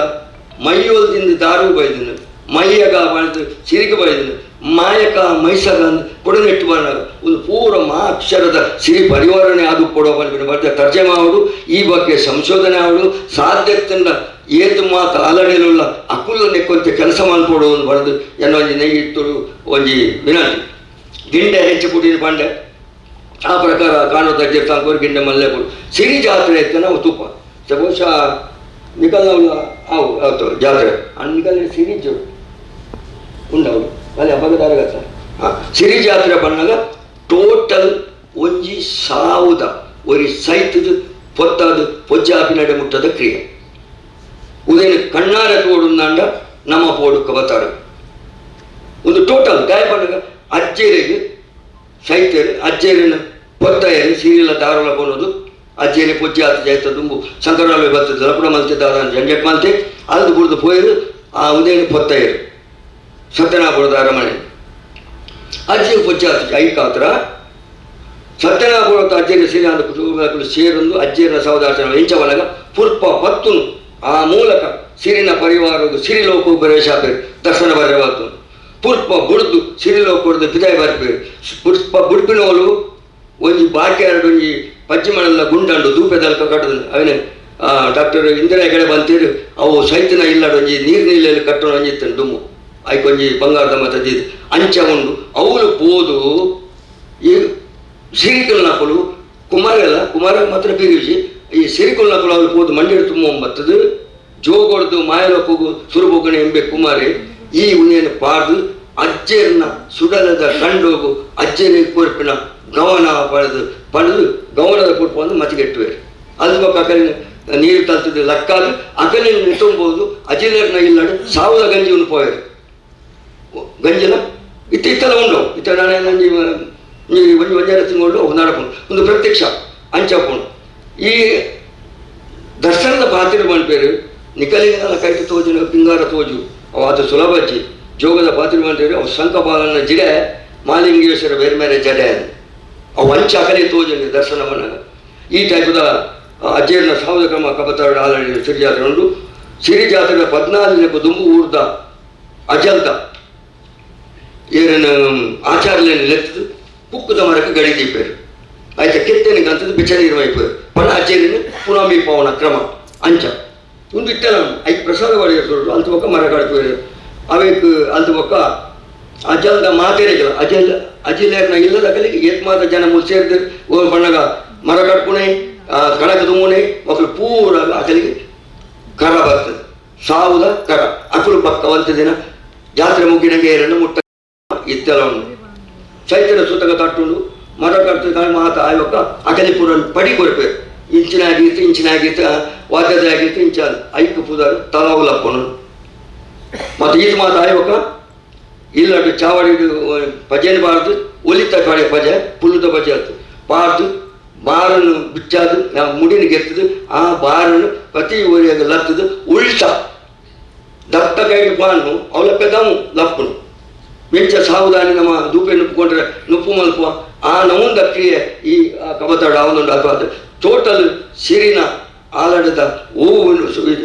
ಮೈಯೋಲ್ದಿಂದ ದಾರು ಬೈದನು ಮೈಯಗ ಬಳಿದು ಸಿರಿಕ ಬೈದನು ಮಾಯಕ ಮೈಸಗ ಕೊಡನೆಟ್ಟು ಬಣ್ಣಗ ಒಂದು ಪೂರ ಅಕ್ಷರದ ಸಿರಿ ಪರಿವಾರನೆ ಅದು ಕೊಡೋ ಬಂದ್ಬಿಟ್ಟು ಬರ್ತಾರೆ ತರ್ಜಮೆ ಆವಡು ಈ ಬಗ್ಗೆ ಸಂಶೋಧನೆ ಆವಡು ಸಾಧ್ಯತೆಂದ ಏದು ಮಾತು ಅಲಡೆಲ್ಲ ಅಕುಲ್ಲ ನೆಕ್ಕೊಂತೆ ಕೆಲಸ ಮಾಡ್ಕೊಡು ಒಂದು ಬರೆದು ಏನೋ ಒಂಜಿ ನೆಯ್ಯಿತ್ತು ಒಂಜಿ ವಿನಂತಿ ಗಿಂಡೆ ಹೆಚ್ಚು ಕುಡಿದ ಬಂಡೆ ಆ ಪ್ರಕಾರ ಕಾಣೋ ತಜ್ಜಿರ್ತಾಂಕೋರು ಗಿಂಡೆ ಮಲ್ಲೆ ಕೊಡು ಸಿರಿ ಜಾತ್ರೆ ಇತ್ತು ನಾವು ತುಪ್ಪ ಬಹುಶಃ ನಿಕಲ್ನವಲ್ಲ ಅವು ಅವತ್ತು ಜಾತ್ರೆ ಆ ನಿಕಲ್ ಸಿರಿ ಜೋಡು ಉಂಡವಳು ಅಲ್ಲಿ ಹಬ್ಬದಾರಗತ್ತ ಸಿರಿ ಜಾತ್ರೆ ಬಣ್ಣಗ ಟೋಟಲ್ ಒಂಜಿ ಸಾವುದ ಒರಿ ಸೈತದ ಪೊತ್ತದು ಪೊಜ್ಜಾಪಿ ನಡೆ ಮುಟ್ಟದ ಕ್ರಿಯೆ ಉದಯನ ಕಣ್ಣಾರ ತೋಡುಂದಾಂಡ ನಮ್ಮ ಪೋಡುಕ ಬತ್ತಾರ ಒಂದು ಟೋಟಲ್ ಗಾಯ ಬಣ್ಣಗ ಅಜ್ಜೇರಿಗೆ ಸೈತೇರು ಅಜ್ಜೇರಿನ ಪೊತ್ತಾಯರು ಸೀರಿಯಲ್ಲ ದಾರಲ ಕೊನೋದು ಅಜ್ಜೇರಿ ಪೊಜ್ಜಿ ಆತ ಜಾಯ್ತ ದುಂಬು ಸಂಕರಾಳು ಬರ್ತದೆ ಲಪುಡ ಮಲ್ತೆ ದಾರ ಜಂಜಟ್ ಮಲ್ತೆ ಅಲ್ದು ಬುಡ್ದು ಪೋಯರು ಆ ಉದಯನ ಪೊತ್ತಾಯರು ಸತ್ಯನಾಪುರದ ಅರಮನೆ ಅಜ್ಜಿಗೆ ಪೊಜ್ಜಾತ ಐಕಾತ್ರ ಸತ್ಯನಾಪುರದ ಅಜ್ಜೇರಿ ಸೀರೆ ಅಂದ ಕುಟುಂಬಗಳು ಸೇರೊಂದು ಅಜ್ಜೇರಿನ ಸಹೋದರ ಎಂಚವನಗ ಪುರ್ಪ ಪತ್ತುನು ಆ ಮೂಲಕ ಸಿರಿನ ಪರಿವಾರದು ಸಿರಿಲೋಕ ಪ್ರವೇಶಾಪೇರು ದರ್ಶನ ಬರಬಾತು ಪುರ್ಪ ಬುಡ್ದು ಸಿರಿಲೋಕದ ಪಿದಾಯ ಬರ್ಪೇರು ಪುಷ್ಪ ಬುಡ್ಪಿನೋಲು ಒಂಜಿ ಬಾಕಿ ಎರಡು ಒಂಜಿ ಪಜ್ಜಿಮಣಲ್ಲ ಗುಂಡಂಡು ದೂಪೆದಲ್ಕ ಕಟ್ಟದು ಅವನೇ ಡಾಕ್ಟರ್ ಇಂದಿರಾ ಹೆಗಡೆ ಬಂತೀರು ಅವು ಸೈತನ ಇಲ್ಲಾಡು ಒಂಜಿ ನೀರು ನೀರಲ್ಲಿ ಕಟ್ಟೋಣ ಅಂಜಿತ್ತನು ದುಮ್ಮು ಐಕೊಂಜಿ ಬಂಗಾರದ ಮತದ್ದು ಅಂಚ ಉಂಡು ಅವಳು ಪೋದು ಈ ಸಿರಿಕಲ್ ನಕಲು ಕುಮಾರ ಮಾತ್ರ ಬೀರಿಸಿ ಈ ಸಿರಿಕಲ್ ನಕಲು ಅವಳು ಪೋದು ಮಂಡ್ಯಡು ತುಂಬ ಬತ್ತದು ಜೋಗೊಡ್ದು ಮಾಯಲಕ್ಕೂ ಸುರುಬೋಗಣೆ ಎಂಬೆ ಕುಮಾರಿ ಈ ಉಣ್ಣೆಯನ್ನು ಪಾರ್ದು ಅಜ್ಜೆರ್ನ ಸುಡಲದ ಕಂಡೋಗು ಅಜ್ಜೆನ ಕೊರ್ಪಿನ ಗವನ ಪಡೆದು ಗವನದ ಕೊಟ್ಟು ಮತಿಗೆಟ್ಟುವೆ ಅದು ಪಕ್ಕ ಅಕಲಿನ ನೀರು ತಲ್ತದೆ ಲಕ್ಕಾದು ಅಕಲಿನ ನಿಂಬೋದು ಅಜಿಲರ್ನ ಇಲ್ಲಾಡು ಸಾವಿರ ಗಂಜಿ ಉಂಡು ಪೋಯರು ಗಂಜಿನ ಇತ್ತೆಲ್ಲ ಉಂಡು ಇತ್ತ ನಾನೇ ನಂಜಿ ಒಂಜಿ ಒಂಜರ ತಿಂಗಳು ನಡಪುಂಡು ಒಂದು ಪ್ರತ್ಯಕ್ಷ ಅಂಚಪುಂಡು ಈ ದರ್ಶನದ ಪಾತ್ರ ಬಂದ್ಪೇರು ನಿಕಲಿನ ಕೈತು ತೋಜು ಪಿಂಗಾರ ತೋಜು ಅವು ಅದು ಸುಲಭಜ್ಜಿ ಜೋಗದ ಪಾತ್ರ ಬಂದ್ಪೇರು ಅವು ಶಂಖಪಾಲನ ಜಿಡೆ ಮಾಲಿಂಗೇಶ್ವರ ಬೇರೆ ಬೇರೆ ಜಡೆ ಅದು ಅವು ಅಂಚ ಅಕಲಿ ತೋಜು ದರ್ಶನ ಬಂದಾಗ ಈ ಟೈಪದ ಅಜ್ಜೇರಿನ ಸಾವಿರ ಕ್ರಮ ಕಬತಾಡು ಆಲಡಿ ಸಿರಿ ಜಾತ್ರೆ ಉಂಟು ಸಿರಿ ಜಾತ್ರೆ 14 ದುಂಬು ಊರ್ದ ಅಜಲ್ತ ಏನೇನು ಆಚಾರ್ಯನ ಲೆತ್ತದು ಪುಕ್ಕದ ಮರಕ್ಕೆ ಗಡಿ ದೀಪೇರು ಆಯ್ತಾ ಕೆತ್ತನಿಗೆ ಅಂತದ್ದು ಬಿಚ್ಚರಿ ಇರುವೈಪೇರು ಪಣ ಅಜ್ಜೇರಿನ ಪುನಾಮಿ ಪವನ ಕ್ರಮ ಅಂಚ ಒಂದು ಇಟ್ಟಲ್ಲ ಐದು ಪ್ರಸಾದ ಮಾಡಿರ್ತಾರೆ ಅಲ್ತು ಪಕ್ಕ ಮರ ಕಡ್ಪೇರು ಅವಕ್ಕೆ ಅಲ್ತು ಪಕ್ಕ ಅಜಲ್ದ ಮಾತೇರಿಗಿಲ್ಲ ಅಜಿಲೇರ್ನ ಇಲ್ಲದ ಕಲಿಗೆ ಏತ್ ಮಾತ ಜನ ಮುಚ್ಚೇರ್ದು ಓ ಬಣ್ಣಗ ಮರ ಕಟ್ಪುಣೆ ಕಡಕ ತುಂಬುಣೆ ಮಕ್ಕಳು ಪೂರ ಅಕಲಿಗೆ ಕರ ಬರ್ತದೆ ಸಾವುದ ಕರ ಅಕಲು ಪಕ್ಕ ಒಂತ ದಿನ ಜಾತ್ರೆ ಮುಗಿನಂಗೆ ಏರನ್ನು ಮುಟ್ಟ ಇತ್ತೆಲ್ಲ ಉಂಟು ಚೈತನ್ಯ ಸುತ್ತಗ ತಟ್ಟುಂಡು ಮರ ಕಟ್ಟ ಮಾತ ಆಯ್ವಕ್ಕ ಅಕಲಿ ಪೂರ ಪಡಿ ಕೊಡ್ಪೇರು ಇಂಚಿನಾಗಿರ್ತು ವಾದ್ಯದಾಗಿರ್ತು ಇಂಚ ಐಕ್ಯ ಪೂದಾರು ತಲಾವುಲಪ್ಪನು ಮತ್ತು ಈತ ಮಾತ ಆಯ್ವಕ್ಕ ಇಲ್ಲಡು ಚಾವಡಿ ಭಜನೆ ಬಾರ್ದು ಒಲಿತ ಕಡೆ ಭಜೆ ಪುಲ್ಲದ ಭಜೆ ಆಯ್ತು ಪಾರ್ದು ಬಾರನ್ನು ಬಿಚ್ಚಾದು ಮುಡಿನ ಗೆತ್ತದು ಆ ಬಾರನ್ನು ಪ್ರತಿ ಊರಿಯಾಗ ಲತ್ತದು ಉಲ್ಟ ದತ್ತ ಕೈಗೆ ಬಾನು ಅವಳ ಪೆದವು ಲಪ್ಪನು ವೆಂಚ ಸಾವುದಾನಿ ನಮ್ಮ ದೂಪೆ ನುಪ್ಪುಕೊಂಡ್ರೆ ನುಪ್ಪು ಮಲ್ಪುವ ಆ ನವಂದ ಕ್ರಿಯೆ ಈ ಕಬತಾಡು ಅವನೊಂದು ಅಥವಾ ಟೋಟಲ್ ಸಿರಿನ ಆಲಾಡದ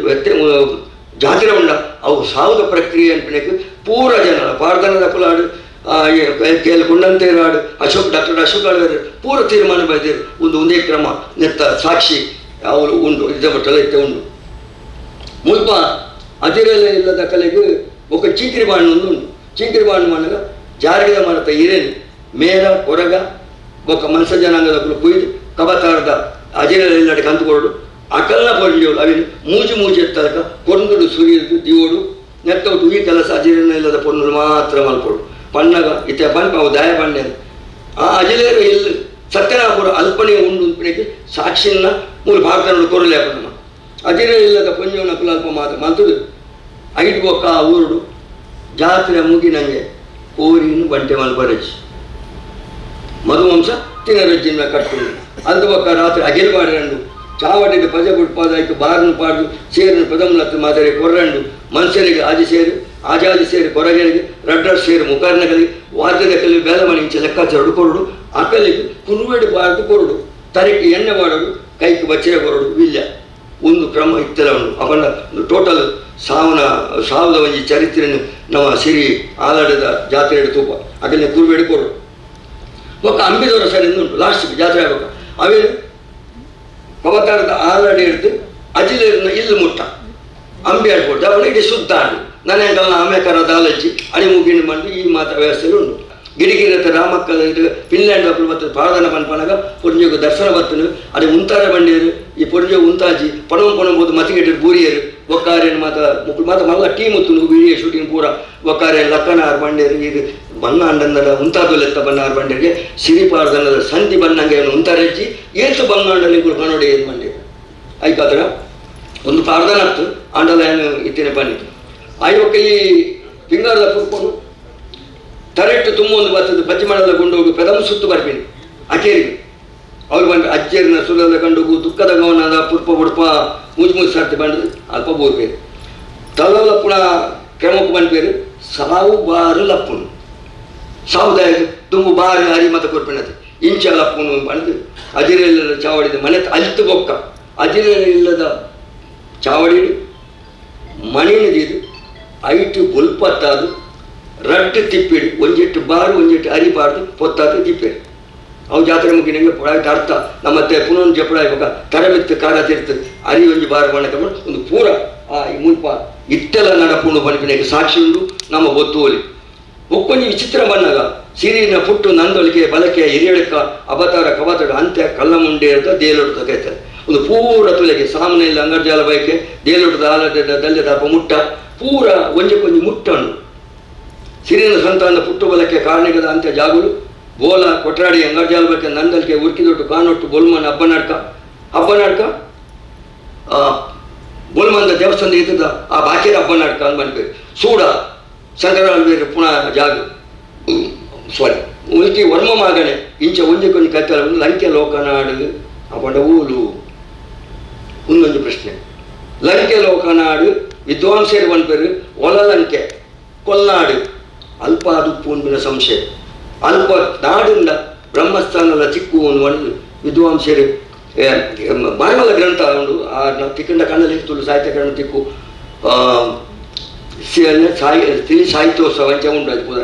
ಜಾತ್ರೆ ಉಂಡ ಅವು ಸಾವುದ ಪ್ರಕ್ರಿಯೆ ಅನ್ಪಣಕ್ಕೆ ಪೂರ ಜನ ಪಾರ್ದನದ ಕುಲಾಡು ಕುಂಡಂತೇರಾಡು ಡಾಕ್ಟರ್ ಅಶೋಕ್ ಆಳ್ವೇರು ಪೂರ ತೀರ್ಮಾನ ಬೈದಿರು ಒಂದೇ ಕ್ರಮ ನೆತ್ತ ಸಾಕ್ಷಿ ಅವರು ಉಂಡು ಇದ್ದಬಟ್ಟಲ ಇತ್ತೆ ಉಂಡು ಮುಲ್ಪ ಅದಿರಲ್ಲೇ ಇಲ್ಲದ ಕಲೆಗೆ ఒక ಚೀಂಕ್ರಿ ಬಾಣು ಉಂಡು ಚೀಂಕ್ರಿ ಬಾಣು ಮಾಡಗ ಜಾರಿಗೆ ಮಾಡ್ತಾ ಇರೇನು ಮೇರ ಹೊರಗ ఒక ಮನ್ಸ ಜನಾಂಗದ ಕುಯ್ದು ಕಬತಾರದ ಅಜಿರಲ್ಲ ಕಂತುಕೊಡು ಅಕಲ್ನ ಪೊಂಜೋಳು ಅವಿನ ಮೂಜಿ ಎತ್ತಲಕ ಕೊಂದುಡು ಸುರಿಯುದು ದಿವೋಡು ನೆತ್ತೌಟು ಈ ಕೆಲಸ ಅಜಿರನ ಇಲ್ಲದ ಪೊಣ್ಣು ಮಾತ್ರ ಮಲ್ಪೊಡು ಪಣ್ಣಗ ಇತ್ತೆ ಪಂಪ ಅವು ದಯ ಪಂಡೇನು ಆ ಅಜಿಲೇರು ಇಲ್ಲಿ ಸತ್ಯನಾಪುರ ಅಲ್ಪನೆ ಉಂಡು ಉಂಪಿಣಿಗೆ ಸಾಕ್ಷಿನ ಮೂರು ಭಾರತ ಕೊರಲೆ ಪಣ್ಣ ಅಜಿರ ಇಲ್ಲದ ಪೊಂಜವನ ಕುಲಲ್ಪ ಮಾತ್ರ ಮಂತುಡು ಐದು ಒಕ್ಕ ಆ ಊರುಡು ಜಾತ್ರೆ ಮುಗಿನಂಗೆ ಕೋರಿನು ಬಂಟೆ ಮಲ್ಪರಜಿ ಮಧುವಂಶ ತಿನ್ನರಜ್ಜಿನ ಕಟ್ಟುಂಡು ಅದು ಒಕ್ಕ ರಾತ್ರಿ ಅಗಿಲ್ ಮಾಡಿರಂಡು ಚಾವಟಿಗೆ ಪಜ ಬುಡ್ಪಾದಾಯ್ತು ಬಾರನ್ನು ಪಾಡು ಸೇರನ್ನು ಪದಮ್ಲತ್ತು ಮಾದರಿ ಕೊರ್ರಂಡು ಮನುಷ್ಯನಿಗೆ ಆಜಾದಿ ಸೇರಿ ಕೊರಗನಿಗೆ ರಡ್ಡರ್ ಸೇರಿ ಮುಖರ್ನಗಲಿಗೆ ವಾದ್ಯದ ಕಲಿ ಬೇಲ ಮಣಿಂಚೆ ಲೆಕ್ಕಾಚಾರಡು ಕೊರಡು ಅಕಲಿಗೆ ಕುರುವೇಡಿ ಬಾರದು ಕೊರಡು ತರಿಕೆ ಎಣ್ಣೆ ಮಾಡೋದು ಕೈಗೆ ಬಚ್ಚರೆ ಕೊರಡು ವಿಲ್ಯ ಒಂದು ಕ್ರಮ ಇತ್ತೆಲ್ಲ ಉಂಟು ಅವನ್ನ ಟೋಟಲ್ ಸಾವುದ ಒಂಜಿ ಚರಿತ್ರೆಯನ್ನು ನಮ್ಮ ಸಿರಿ ಆಲಾಡದ ಜಾತ್ರೆ ತೂಪ ಅದನ್ನೇ ಕುರುವೇಡಿ ಕೊರಡು ಒಕ್ಕ ಅಂಬಿದವರ ಸರಿಯಿಂದ ಉಂಟು ಲಾಸ್ಟಿಗೆ ಜಾತ್ರೆ ಆಗಬೇಕು ಅವೇನು ಕವತಾರದ ಆಲಾಡಿ ಹಿಡಿದು ಅಜಿಲೇರಿನ ಇಲ್ಲಿ ಮುಟ್ಟ ಅಂಬಿ ಆಡ್ಬೋದು ಅವನ ಇಡೀ ಶುದ್ಧ ಆಡು ನನಗೆಲ್ಲ ಆಮೇಕರದ ಆಲಜ್ಜಿ ಅಡಿ ಮುಗಿನ ಮಾಡಿ ಈ ಮಾತ ವ್ಯವಸ್ಥೆಗಳು ಉಂಟು ಗಿರಿಗಿರತ್ತ ರಾಮಕ್ಕ ಫಿನ್ಲ್ಯಾಂಡ್ ಮಕ್ಕಳು ಬರ್ತದೆ ಪಾದನ ಪನ್ಪನಾಗ ಪೊರ್ಜೋಗ ದರ್ಶನ ಬರ್ತನು ಅದೇ ಮುಂತಾರೆ ಬಂಡೇರು ಈ ಪೊರ್ಜೋಗ ಉಂತಾಜಿ ಪಣಬಹುದು ಮತಿಗೆಟ್ಟರು ಬೂರಿಯರು ಒಕ್ಕಾರೇನು ಮುಕ್ಕಳು ಮಲ್ಲ ಟೀಮ್ ಉತ್ತು ವಿಡಿಯೋ ಶೂಟಿಂಗ್ ಪೂರ ಒಕ್ಕಾರೇನು ಲಕ್ಕನಾರ್ ಬಂಡೇರು ಇದು ಬಣ್ಣ ಅಂಡಂದರ ಉಂತಾದಲೆತ್ತ ಬಣ್ಣಾರ್ ಬಂಡೇರಿಗೆ ಸಿರಿಪಾರ್ದನದ ಸಂಧಿ ಬಣ್ಣಂಗೆ ಅವನು ಉಂತಾರೆಜ್ಜಿ ಏತು ಬಣ್ಣಾಂಡಲ್ಲಿ ಕನ್ನಡ ಏನು ಬಂಡೇರು ಆಯ್ಕಾದ್ರ ಒಂದು ಪಾರ್ದನತ್ತು ಅಂಡಲ ಏನು ಇತ್ತಿನ ಬನ್ನಿತ್ತು ಆಯ್ವಕ್ಕ ಈ ಪಿಂಗಾರದ ಕುರ್ಕೊಂಡು ಕರೆಕ್ಟ್ ತುಂಬ ಒಂದು ಬರ್ತದೆ ಬಜ್ಜಿ ಮಾಡಲ್ಲ ಕೊಂಡೋಗಿ ಪೆದಮ ಸುತ್ತು ಬರ್ತೀನಿ ಅಕೇರಿಗೆ ಅವ್ರು ಬಂದ್ರೆ ಅಜ್ಜೇರಿನ ಸುಲದ ಕಂಡೋಗು ದುಃಖದ ಗವನದ ಪುರ್ಪ ಬುಡ್ಪ ಮೂಜಿ ಸರ್ತಿ ಬಂದು ಅಲ್ಪ ಬೋರ್ಬೇರು ತಲಲಪ್ಪುಣ ಕ್ರಮಕ್ಕೆ ಬಂದ್ಬೇರು ಸಾವು ಬಾರು ಲಪ್ಪುನು ಸಾವುದಾಯ ತುಂಬು ಬಾರಿ ಹರಿಮತ ಕೊಡ್ಪಣದು ಇಂಚ ಲಪ್ಪುನು ಬಂದು ಅಜಿರೆಲ್ಲ ಚಾವಡಿದ ಮನೆ ಅಲ್ತು ಬೊಕ್ಕ ಅಜಿರೆ ಇಲ್ಲದ ಚಾವಡಿ ಮಣಿನದಿದು ಐಟು ಬುಲ್ಪತ್ತಾದು ರಟ್ಟು ತಿಪ್ಪಿಡು ಒಂಜೆಟ್ಟು ಬಾರು ಒಂಜೆಟ್ಟು ಅರಿಬಾರ್ದು ಪೊತ್ತಾತು ತಿಪ್ಪೇರು ಅವು ಜಾತ್ರೆ ಮುಗಿನಂಗೆ ಪುಡಾಯ್ತು ಅರ್ಥ ನಮ್ಮತ್ತೆ ಪುನಃ ಜಪುಡ ಇವಾಗ ತರಮಿತ್ತು ಕಾರ ತೀರ್ತು ಅರಿ ಒಂಜಿ ಬಾರ ಬಣ್ಣ ಒಂದು ಪೂರ ಈ ಮುಲ್ಪ ಇಟ್ಟೆಲ್ಲ ನಡಪುಂಡು ಬನ್ಪಿನಾಗ ಸಾಕ್ಷಿ ಉಂಡು ನಮ್ಮ ಒತ್ತುವಲಿ ಒಕ್ಕೊಂಜಿ ವಿಚಿತ್ರ ಬಣ್ಣಗ ಸಿರಿನ ಪುಟ್ಟು ನಂದೊಲಿಕೆ ಬಲಕೆ ಹಿರಿಯಳಕ ಅವತಾರ ಕವತಡ ಅಂತ್ಯ ಕಲ್ಲ ಮುಂಡೆ ಅಂತ ದೇಲೊಡ್ದ ಕೈತಾರೆ ಒಂದು ಪೂರ ತುಲೆಗೆ ಸಾಮನೆಯಲ್ಲಿ ಅಂಗರ್ಜಾಲ ಬೈಕೆ ದೇಲೊಡ್ದ ಆಲದ ದಲ್ಯ ದಪ್ಪ ಮುಟ್ಟ ಪೂರ ಒಂಜಕ್ಕೊಂಜಿ ಮುಟ್ಟಣ್ಣು ಸಿರಿನ ಸಂತಾನ ಪುಟ್ಟು ಬಲಕ್ಕೆ ಕಾರಣಿಗದ ಅಂತ್ಯ ಜಾಗುಲು ಬೋಲ ಕೊಟ್ರಾಡಿ ಅಂಗರ್ಜಾಲ ಬೈಕೆ ನಂದಲ್ಕೆ ಉರ್ಕಿದೊಟ್ಟು ಕಾನೊಟ್ಟು ಬೊಲ್ಮನ್ ಹಬ್ಬ ನಾಟಕ ಬೊಲ್ಮಂದ ದೇವಸ್ಥಾನದ ಇದ್ದದ ಆ ಬಾಕಿರ ಹಬ್ಬ ನಾಟಕ ಅಂತ ಬಂದ್ಬೇಕು ಸೂಡ ಸಂಕರಾಲ್ ಬೇರೆ ಪುನಃ ಜಾಗ ಸಾರಿ ಉಲ್ಕಿ ವರ್ಮ ಮಾಗಣೆ ಇಂಚ ಒಂಜಕ್ಕೊಂದು ಕತ್ತಲ ಲಂಕೆ ಲೋಕನಾಡು ಅಪಂಡ ಊಲು ಒಂದೊಂದು ಪ್ರಶ್ನೆ ಲಂಕೆ ಲೋಕನಾಡು ವಿದ್ವಾಂಸರು ಬಂದ್ಪೇರು ಒಲಲಂಕೆ ಕೊಲ್ನಾಡು ಅಲ್ಪ ಅದುಪ್ಪು ಅಂದಿನ ಸಂಶಯ ಅಲ್ಪ ನಾಡಿಂದ ಬ್ರಹ್ಮಸ್ಥಾನದ ಚಿಕ್ಕು ಒಂದು ವಿದ್ವಾಂಸರು ಮರಮಲ ಗ್ರಂಥ ಉಂಡು ತಿಕ್ಕಂಡ ಕಣ್ಣಲ್ಲಿ ತುಳು ಸಾಹಿತ್ಯ ಗ್ರಂಥ ತಿಕ್ಕು ತಿಳಿ ಸಾಹಿತ್ಯೋತ್ಸವ ಅಂಚ ಉಂಡು ಅದು ಪೂರ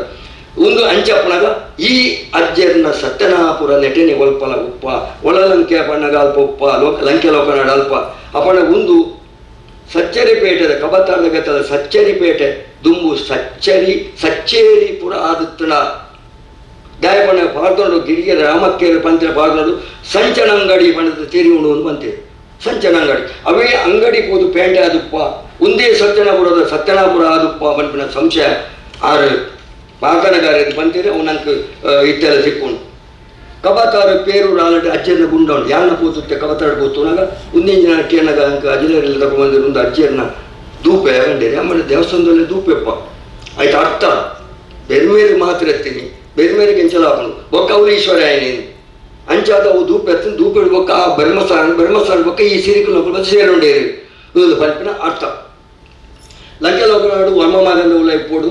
ಒಂದು ಅಂಚಪ್ಪನಾಗ ಈ ಅಜ್ಜರ್ನ ಸತ್ಯನಾಪುರ ನೆಟೆನೆ ಒಲ್ಪಲ ಉಪ್ಪ ಒಳಲಂಕೆ ಪಣ್ಣಗ ಅಲ್ಪ ಉಪ್ಪ ಲಂಕೆ ಲೋಕನಾಡ ಅಲ್ಪ ಅಪಣ ಒಂದು ಸಚ್ಚರಿಪೇಟೆದ ಕಬತಾರದ ಗತ್ತದ ಸಚ್ಚರಿಪೇಟೆ ದುಂಬು ಸಚ್ಚೇರಿ ಪುರ ಆದಿತ್ತಣ ದಾಯಪಣ್ಣ ಪಾರ್ದೊಂಡು ಗಿರಿಗೆರೆ ರಾಮಕ್ಕೇರಿ ಪಂತ್ರ ಪಾರ್ದೊಂಡು ಸಂಚನ ಅಂಗಡಿ ಪಣದ ತೇರಿ ಉಂಡು ಒಂದು ಬಂತೇವೆ ಸಂಚನ ಅಂಗಡಿ ಅವೇ ಅಂಗಡಿ ಕೂದು ಪೇಂಟೆ ಆದುಪ್ಪ ಒಂದೇ ಸತ್ಯನಾಪುರ ಆದುಪ್ಪ ಬಂಪಿನ ಸಂಶಯ ಆರು ಪಾಕನಗಾರ ಬಂತೀರಿ ಅವು ನಂಗೆ ಇತ್ತೆಲ್ಲ ಸಿಕ್ಕೊಂಡು ಕಬತಾರ ಪೇರೂರು ಆಲ್ರೆಡಿ ಅಜ್ಜನ ಗುಂಡ ಉಂಟು ಯಾನ ಕೂತುತ್ತೆ ಕಬತಾಡ ಕೂತುನಾಗ ಒಂದಿಂಜಿನ ಅಟ್ಟಿಯನ್ನಾಗ ಅಂಕ ಅಜ್ಜನರಲ್ಲಿ ತಗೊಂಡ್ಬಂದಿರೋ ಒಂದು ಅಜ್ಜಿಯನ್ನ ಧೂಪೆ ಕಂಡೇರಿ ಆಮೇಲೆ ದೇವಸ್ಥಾನದಲ್ಲಿ ಧೂಪೆಪ್ಪ ಆಯ್ತು ಅರ್ಥ ಬೇರೆ ಮೇಲೆ ಮಾತ್ರ ಎತ್ತೀನಿ ಬೇರೆ ಮೇಲೆ ಕೆಂಚಲ ಹಾಕೊಂಡು ಬೊಕ್ಕ ಅವ್ರು ಈಶ್ವರ ನೀನು ಅಂಚಾದ ಅವು ಧೂಪ ಎತ್ತೀನಿ ಧೂಪ ಇಡ್ಬೇಕ ಆ ಬ್ರಹ್ಮಸ್ಥಾನ ಬೊಕ್ಕ ಈ ಸಿರಿಕಲ್ ಬಂದು ಸೇರುಂಡೇರಿ ಇದು ಪಂಪಿನ ಅರ್ಥ ಲಂಕೆ ಲೋಕನಾಡು ವರ್ಮ ಮಾಗಂದ ಉಲ್ಲ ಇಪ್ಪೋಡು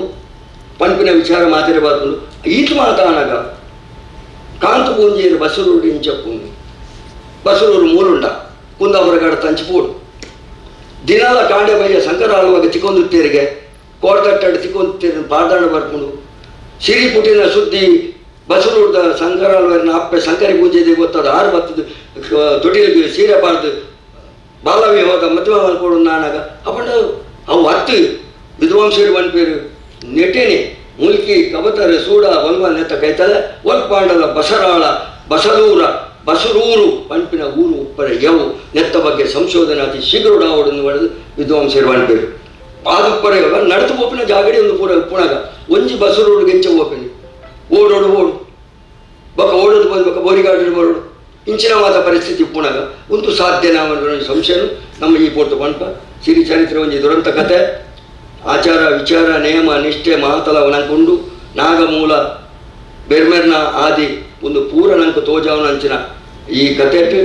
ಪಂಪಿನ ವಿಚಾರ ಮಾತಿರಬಾರ್ದು ಈತು ಮಾತಾನಾಗ ಕಾಂತು ಪೂಂಜೇರು ಬಸರೂರು ಇಂಚಪ್ಪುಂದು ಬಸರೂರು ಮೂಲುಂಡ ಕುಂದಾಪುರಗಾಡ ತಂಚಿಪೋಡು ದಿನಾಲ ಕಾಂಡೆ ಬಯ್ಯ ಸಂಕರ ಆಳುವಾಗ ತಿಕ್ಕೊಂದುತ್ತೇರಿಗೆ ಕೋಟಟ್ಟಾಡು ತಿಕ್ಕೊಂದುತ್ತೇರಿ ಪಾದಾಣ ಬರ್ಕೊಂಡು ಸಿರಿ ಪುಟ್ಟಿನ ಸುದ್ದಿ ಬಸರೂರ್ದ ಸಂಕರ ಆಳುವರಿನ ಅಪ್ಪೆ ಸಂಕರಿ ಪೂಜೆದೆ ಗೊತ್ತದ ಆರು ಬರ್ತದ ತೊಟಿಲಿಗೆ ಸೀರೆ ಬಾರ್ದು ಬಾಲವಿ ಹೋದ ಮದುವೆ ಮಾಡ್ಕೊಡು ನಾನಾಗ ಅಪ್ಪಣ್ಣ ಅವು ಹತ್ತು ವಿದ್ವಾಂಸರು ಬಂದ್ಪೇರು ನೆಟೆನೆ ಮುಲ್ಕಿ ಕಬತರೆ ಸೂಡ ಒಲ್ವ ನೆತ್ತ ಕೈತಲೆ ಒಲ್ಪಾಂಡಲ ಬಸರಾಳ ಬಸರೂರು ಪಂಪಿನ ಊರು ಉಪ್ಪರ ಯವು ನೆತ್ತ ಬಗ್ಗೆ ಸಂಶೋಧನೆ ಅತಿ ಶೀಘ್ರ ಅವಡನ್ನು ಹೊಡೆದು ವಿದ್ವಾಂಸರು ಬಂದ್ಪೇರು ಪಾದುಪ್ಪರೆ ನಡೆದು ಓಪಿನ ಜಾಗಡಿ ಒಂದು ಪುಣಗ ಒಂಜಿ ಬಸರೂರು ಗೆಂಚ ಓಪಿನಿ ಓಡೋಡು ಬೊಕ್ಕ ಓಡೋದು ಬಂದು ಬೊಕ್ಕ ಬೋರಿಗಾಡು ಬರೋಡು ಇಂಚಿನ ಮಾತ ಪರಿಸ್ಥಿತಿ ಪುಣಗ ಒಂದು ಸಾಧ್ಯ ನಾವು ಸಂಶಯನು ನಮ್ಮ ಈ ಪೋರ್ತು ಪಂಪ ಸಿರಿ ಚರಿತ್ರೆ ಒಂಜಿ ದುರಂತ ಕತೆ ಆಚಾರ ವಿಚಾರ ನೇಮ ನಿಷ್ಠೆ ಮಾತಲ ನಂಕೊಂಡು ನಾಗಮೂಲ ಬೆರ್ಮೆರ್ನ ಆದಿ ಒಂದು ಪೂರ ನಂಕು ತೋಜಾವನಂಚಿನ ಈ ಕತೆಟ್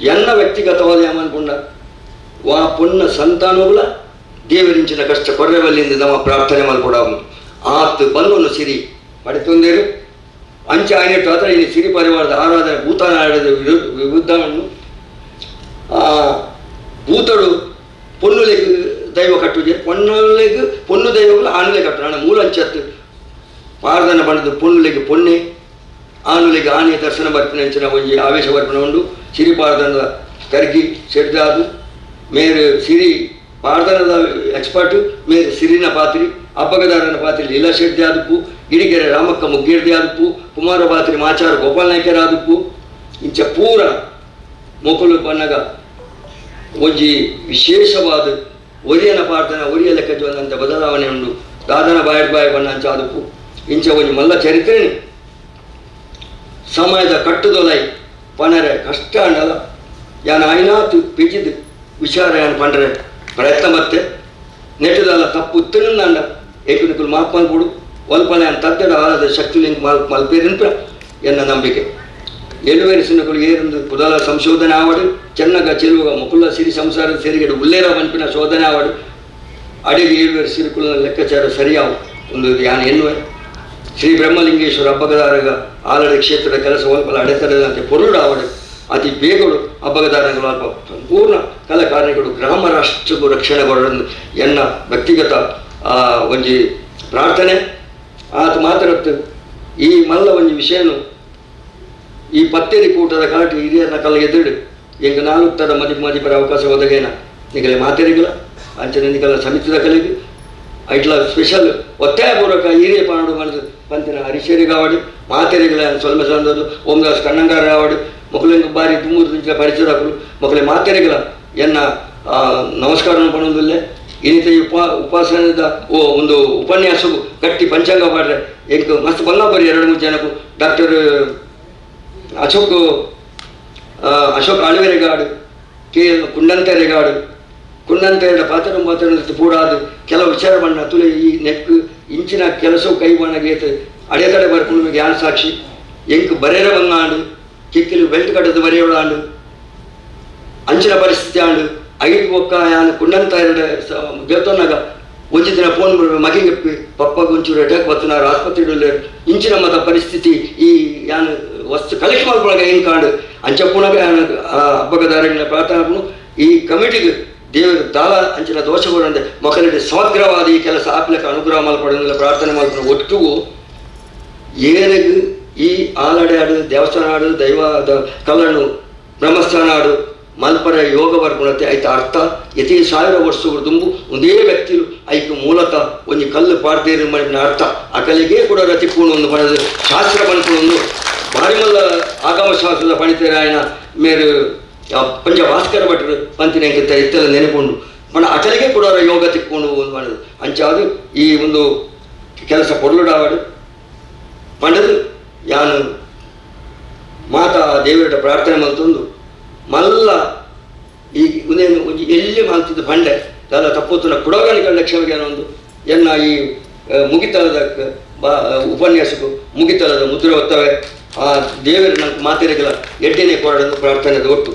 ಎನ್ನ ವ್ಯಕ್ತಿಗತವಾದ ಏಮನ್ಕೊಂಡ ವಾ ಪುಣ್ಯ ಸಂತಾನವುಲ ದೇವರಿಂಚಿನ ಕಷ್ಟ ಕೊರ್ರೆವಲ್ಲಿಂದ ನಮ್ಮ ಪ್ರಾರ್ಥನೆ ಮಲ್ಕೊಡ ಆತ್ ಬಂದನು ಸಿರಿ ಪಡೆತೊಂದೇರು ಅಂಚ ಆಯ್ನೆಟ್ಟು ಆತರ ಇಲ್ಲಿ ಸಿರಿ ಪರಿವಾರದ ಆರಾಧನೆ ಭೂತಾನಾಡದ ವಿರುದ್ಧವನ್ನು ಭೂತಡು ಪೊನ್ನುಲೆಗ್ ದೈವ ಕಟ್ಟುಜೆ ಪೊನ್ನು ದೈವಗಳು ಆನುಲೆ ಕಟ್ಟು ನಾನು ಮೂಲ ಅಂಚತ್ತು ಪಾರ್ದನ ಬಣ್ಣದ ಪೊನ್ನುಲೆಗೆ ಪೊನ್ನೆ ಆನುಲೆಗೆ ಆನೆ ದರ್ಶನ ಬರ್ಪಿನ ಅಂಚಿನ ಒಂಜಿ ಆವೇಶ ಬರ್ಪಿನ ಉಂಡು ಸಿರಿ ಪಾರ್ದನದ ಕರ್ಗಿ ಸೆಡ್ದಾದು ಮೇರು ಸಿರಿ ಪಾರ್ದನದ ಎಕ್ಸ್ಪರ್ಟ್ ಮೇರು ಸಿರಿನ ಪಾತ್ರಿ ಅಬ್ಬಗದಾರನ ಪಾತ್ರಿ ಲೀಲಾ ಶೆಡ್ಡಿ ಆದುಪ್ಪು ಗಿಡಿಗೆರೆ ರಾಮಕ್ಕ ಮುಗ್ಗಿರ್ದಿ ಆದುಪ್ಪು ಕುಮಾರ ಪಾತ್ರಿ ಮಾಚಾರ ಗೋಪಾಲ ನಾಯ್ಕರ ಆದುಪ್ಪು ಇಂಚ ಪೂರ ಮೊಕಲು ಬಣ್ಣಗ ಒಂಜಿ ವಿಶೇಷವಾದ ಒರಿಯನ ಪಾರ್ದನ ಒರಿಯ ಲೆಕ್ಕಜೊಂದಂತ ಬದಲಾವಣೆ ಉಂಡು ದಾದನ ಬಾಯ್ ಬಣ್ಣ ಅಂಚ ಆದುಪ್ಪು ಇಂಚ ಒಂಜಿ ಮಲ್ಲ ಚರಿತ್ರೆ ಸಮಯದ ಕಟ್ಟುದೊಲೈ ಪನರೆ ಕಷ್ಟ ಅಂಡಲ ಯಾನ ಐನಾತು ಪಿಜಿದ್ ವಿಚಾರ ಯಾನ್ ಪಂಡ್ರೆ ಪ್ರಯತ್ನ ಮತ್ತೆ ನೆಟ್ಟದಲ್ಲ ತಪ್ಪು ತಿನ್ನಂಡ ಏಕನಿಕುಲು ಮಾಪ್ ಮಲ್ಪುಡು ಒಲ್ಪನ ಯಾನ್ ತದ್ದಡ ಆಲದ ಶಕ್ತಿಲಿಂಗ್ ಮಲ್ಪೇರಿನ್ಪ ಎನ್ನ ನಂಬಿಕೆ ಎಳುವೇರಿ ಸಿನ್ನಕುಲು ಏರಂದು ಪುದಲ ಸಂಶೋಧನೆ ಆವಡು ಚೆನ್ನಗ ಚೆಲುವಾಗ ಮುಕುಲ ಸಿರಿ ಸಂಸಾರದ ಸೇರಿಗೆಡು ಉಲ್ಲೇರ ಮನ್ಪಿನ ಶೋಧನೆ ಆವಡು ಅಡಿಗೆ ಏಳುವೇರಿ ಸಿರಿಕುಲನ ಲೆಕ್ಕಾಚಾರ ಸರಿಯಾವು ಒಂದು ಯಾನ್ ಎನ್ನುವೆ ಶ್ರೀ ಬ್ರಹ್ಮಲಿಂಗೇಶ್ವರ ಹಬ್ಬಗದಾರಗ ಆಲಡ ಕ್ಷೇತ್ರದ ಕೆಲಸ ಒಲ್ಪಲ ಅಡೆತಡದಂತೆ ಪೊರುಡು ಆವಡು ಅತಿ ಬೇಗಗಳು ಹಬ್ಬಗದಾರಗಳು ಅಲ್ಪ ಸಂಪೂರ್ಣ ಕಲಾಕಾರಣಿಗಳು ಗ್ರಾಮ ರಾಷ್ಟ್ರಗೂ ರಕ್ಷಣೆಗೊಳ್ಳು ಎನ್ನ ವ್ಯಕ್ತಿಗತ ಒಂಜಿ ಪ್ರಾರ್ಥನೆ ಆತ ಮಾತಾಡತ್ತು ಈ ಮಲ್ಲ ಒಂಜಿ ವಿಷಯನು ಈ ಪತ್ತೇರಿ ಕೂಟದ ಕಾಟಿ ಹಿರಿಯರನ್ನ ಕಲ್ಲ ಎದುರು ಈಗ 4 ಥರ ಮದಿಪರ ಅವಕಾಶ ಒದಗೇನ ನಿಗಲೆ ಮಾತೇರಿಗಿಲ್ಲ ಅಂಚನೆ ನಿಗಲ ಸಮಿತಿದ ಕಲೆಗೆ ಇಟ್ಲ ಸ್ಪೆಷಲ್ ಒತ್ತಾಯಪೂರ್ವಕ ಹಿರಿಯ ಪಾಡು ಮಾಡಿದ ಪಂತಿನ ಹರಿಶೇರಿ ಕಾವಡಿ ಮಾತೇರಿಗಳ ಸೊಲ್ಮೆ ಸಂದೋದು ಓಂದಾಸ್ ಕಣ್ಣಂಗಾರ ಕಾವಡಿ ಮಕ್ಕಳಿಗೆ ಬಾರಿ ತುಂಬೂರು ದಿಂಚಲ ಪರಿಚಯ ಹಾಕಲು ಮಕ್ಕಳಿಗೆ ಮಾತೇರಿಗಳ ಎನ್ನ ನಮಸ್ಕಾರ ಪಣೋದಿಲ್ಲ ಇನ್ನಿತ ಉಪಾಸನದ ಒಂದು ಉಪನ್ಯಾಸ ಗಟ್ಟಿ ಪಂಚಾಂಗ ಮಾಡ್ರೆ ಎಂಕ್ ಮಸ್ತ್ ಬಂಗ ಬರೀ 2-3 ಜನಕ್ಕೂ ಡಾಕ್ಟರ್ ಅಶೋಕ್ ಆಳ್ವೆರೆಗಾಡು ಕೆ ಕುಂಡಂತೆರೆಗಾಡು ಪಾತ್ರ ಪೂಡಾದು ಕೆಲವು ವಿಚಾರ ಬಣ್ಣ ತುಲೆ ಈ ನೆಕ್ ಇಂಚಿನ ಕೆಲಸವು ಕೈ ಬಣ್ಣಗೇತ ಅಡೆತಡೆ ಬರ್ಕೊಂಡು ಜ್ಞಾನ ಸಾಕ್ಷಿ ಎಂಕ್ ಬರೇರ ಬಂಗಾಂಡು ಕಿಕ್ಕಿಲು ಬೆಲ್ಟ್ ಕಟ್ಟದು ಬರೆಯೋಳಾಂಡು ಅಂಚಿನ ಪರಿಸ್ಥಿತಿ ಆಂಡು ಐದು ಒಕ್ಕ ಯಾನು ಕುಂಡಂತ ಗೆಲ್ತೊನ್ನಾಗ ಒಂಚು ದಿನ ಫೋನ್ ಮಗಿಗೆಪ್ಪಿ ಪಪ್ಪಗೆ ಒಂಚೂರು ಅಟ್ಯಾಕ್ ಬರ್ತನಾರು ಆಸ್ಪತ್ರೆ ಇಂಚಿನ ಮತ ಪರಿಸ್ಥಿತಿ ಈ ಯಾನು ವಸ್ತು ಕಲೆಕ್ಟ್ ಮಾಡ್ಕೊಳಗ ಹೆಂಗೆ ಕಾಂಡು ಅಂಚ ಪುನಃ ಹಬ್ಬಗದಾರಗಳ ಪ್ರಾರ್ಥನಾ ಈ ಕಮಿಟಿಗೆ ದೇವರು ದಾಳ ಅಂಚಿನ ದೋಷಗಳಂದೆ ಮಕ್ಕಳಿಗೆ ಸಮಗ್ರವಾದ ಈ ಕೆಲಸ ಆಪ್ಲಕ್ಕೆ ಅನುಗ್ರಹ ಮಲ್ಪಡೋದಿಲ್ಲ ಪ್ರಾರ್ಥನೆ ಮಾಡ್ಕೊಂಡು ಒಟ್ಟಿಗೂ ಏನಿಗೆ ಈ ಆಲಡೆ ಆಡು ದೇವಸ್ಥಾನ ಆಡು ದೈವದ ಕಲ್ಲಣ್ಣು ಬ್ರಹ್ಮಸ್ಥಾನ ಆಡು ಮಲ್ಪರ ಯೋಗ ಬರ್ಕೊಳತ್ತೆ ಐತ ಅರ್ಥ ಯತಿ 1000 ವರ್ಷಗಳು ತುಂಬು ಒಂದೇ ವ್ಯಕ್ತಿಲು ಐಕು ಮೂಲತಃ ಒಂದು ಕಲ್ಲು ಪಾಡ್ದೇರಿ ಮಾಡಿದ ಅರ್ಥ ಆ ಕಲೆಗೆ ಕೂಡ ರತಿಪೂರ್ಣ ಒಂದು ಪಡೆದು ಶಾಸ್ತ್ರ ಪಂಕೊಂಡು ಭಾರಿ ಮಲ್ಲ ಆಗಮ ಶಾಸ್ತ್ರದ ಪಣಿತಾರೆ ఆయన ಮೇರು ಪಂಚ ಭಾಸ್ಕರ ಭಟ್ರು ಪಂತಿನ ಇತ್ತೆಲ್ಲ ನೆನೆಕೊಂಡು ಮನ ಅಟಲಿಗೆ ಕೂಡ ಯೋಗ ತಿಕ್ಕೊಂಡು ಒಂದು ಮಾಡೋದು ಅಂಚಾದು ಈ ಒಂದು ಕೆಲಸ ಪೊರ್ಲುಡಾವಾಡು ಪಂಡದು ಯಾನು ಮಾತಾ ದೇವರ ಪ್ರಾರ್ಥನೆ ಮಲ್ತೊಂದು ಮಲ್ಲ ಈ ಉದೇನು ಎಲ್ಲಿ ಮಾಲ್ತಿದ್ದು ಬಂಡೆ ದಾದ ತಪ್ಪುತ್ತನ ಕುಡಗಾನಿಕ ಲಕ್ಷ್ಮಿಗೆ ಒಂದು ಎನ್ನ ಈ ಮುಗಿತಲದ ಉಪನ್ಯಾಸಕ್ಕೂ ಮುಗಿತಲದ ಮುದ್ರೆ ಹೊತ್ತವೆ ಆ ದೇವರ ಮಾತಿರಗಳ ಎಡ್ಡೆನೇ ಕೊರಡನ್ನು ಪ್ರಾರ್ಥನೆದ ಒಟ್ಟು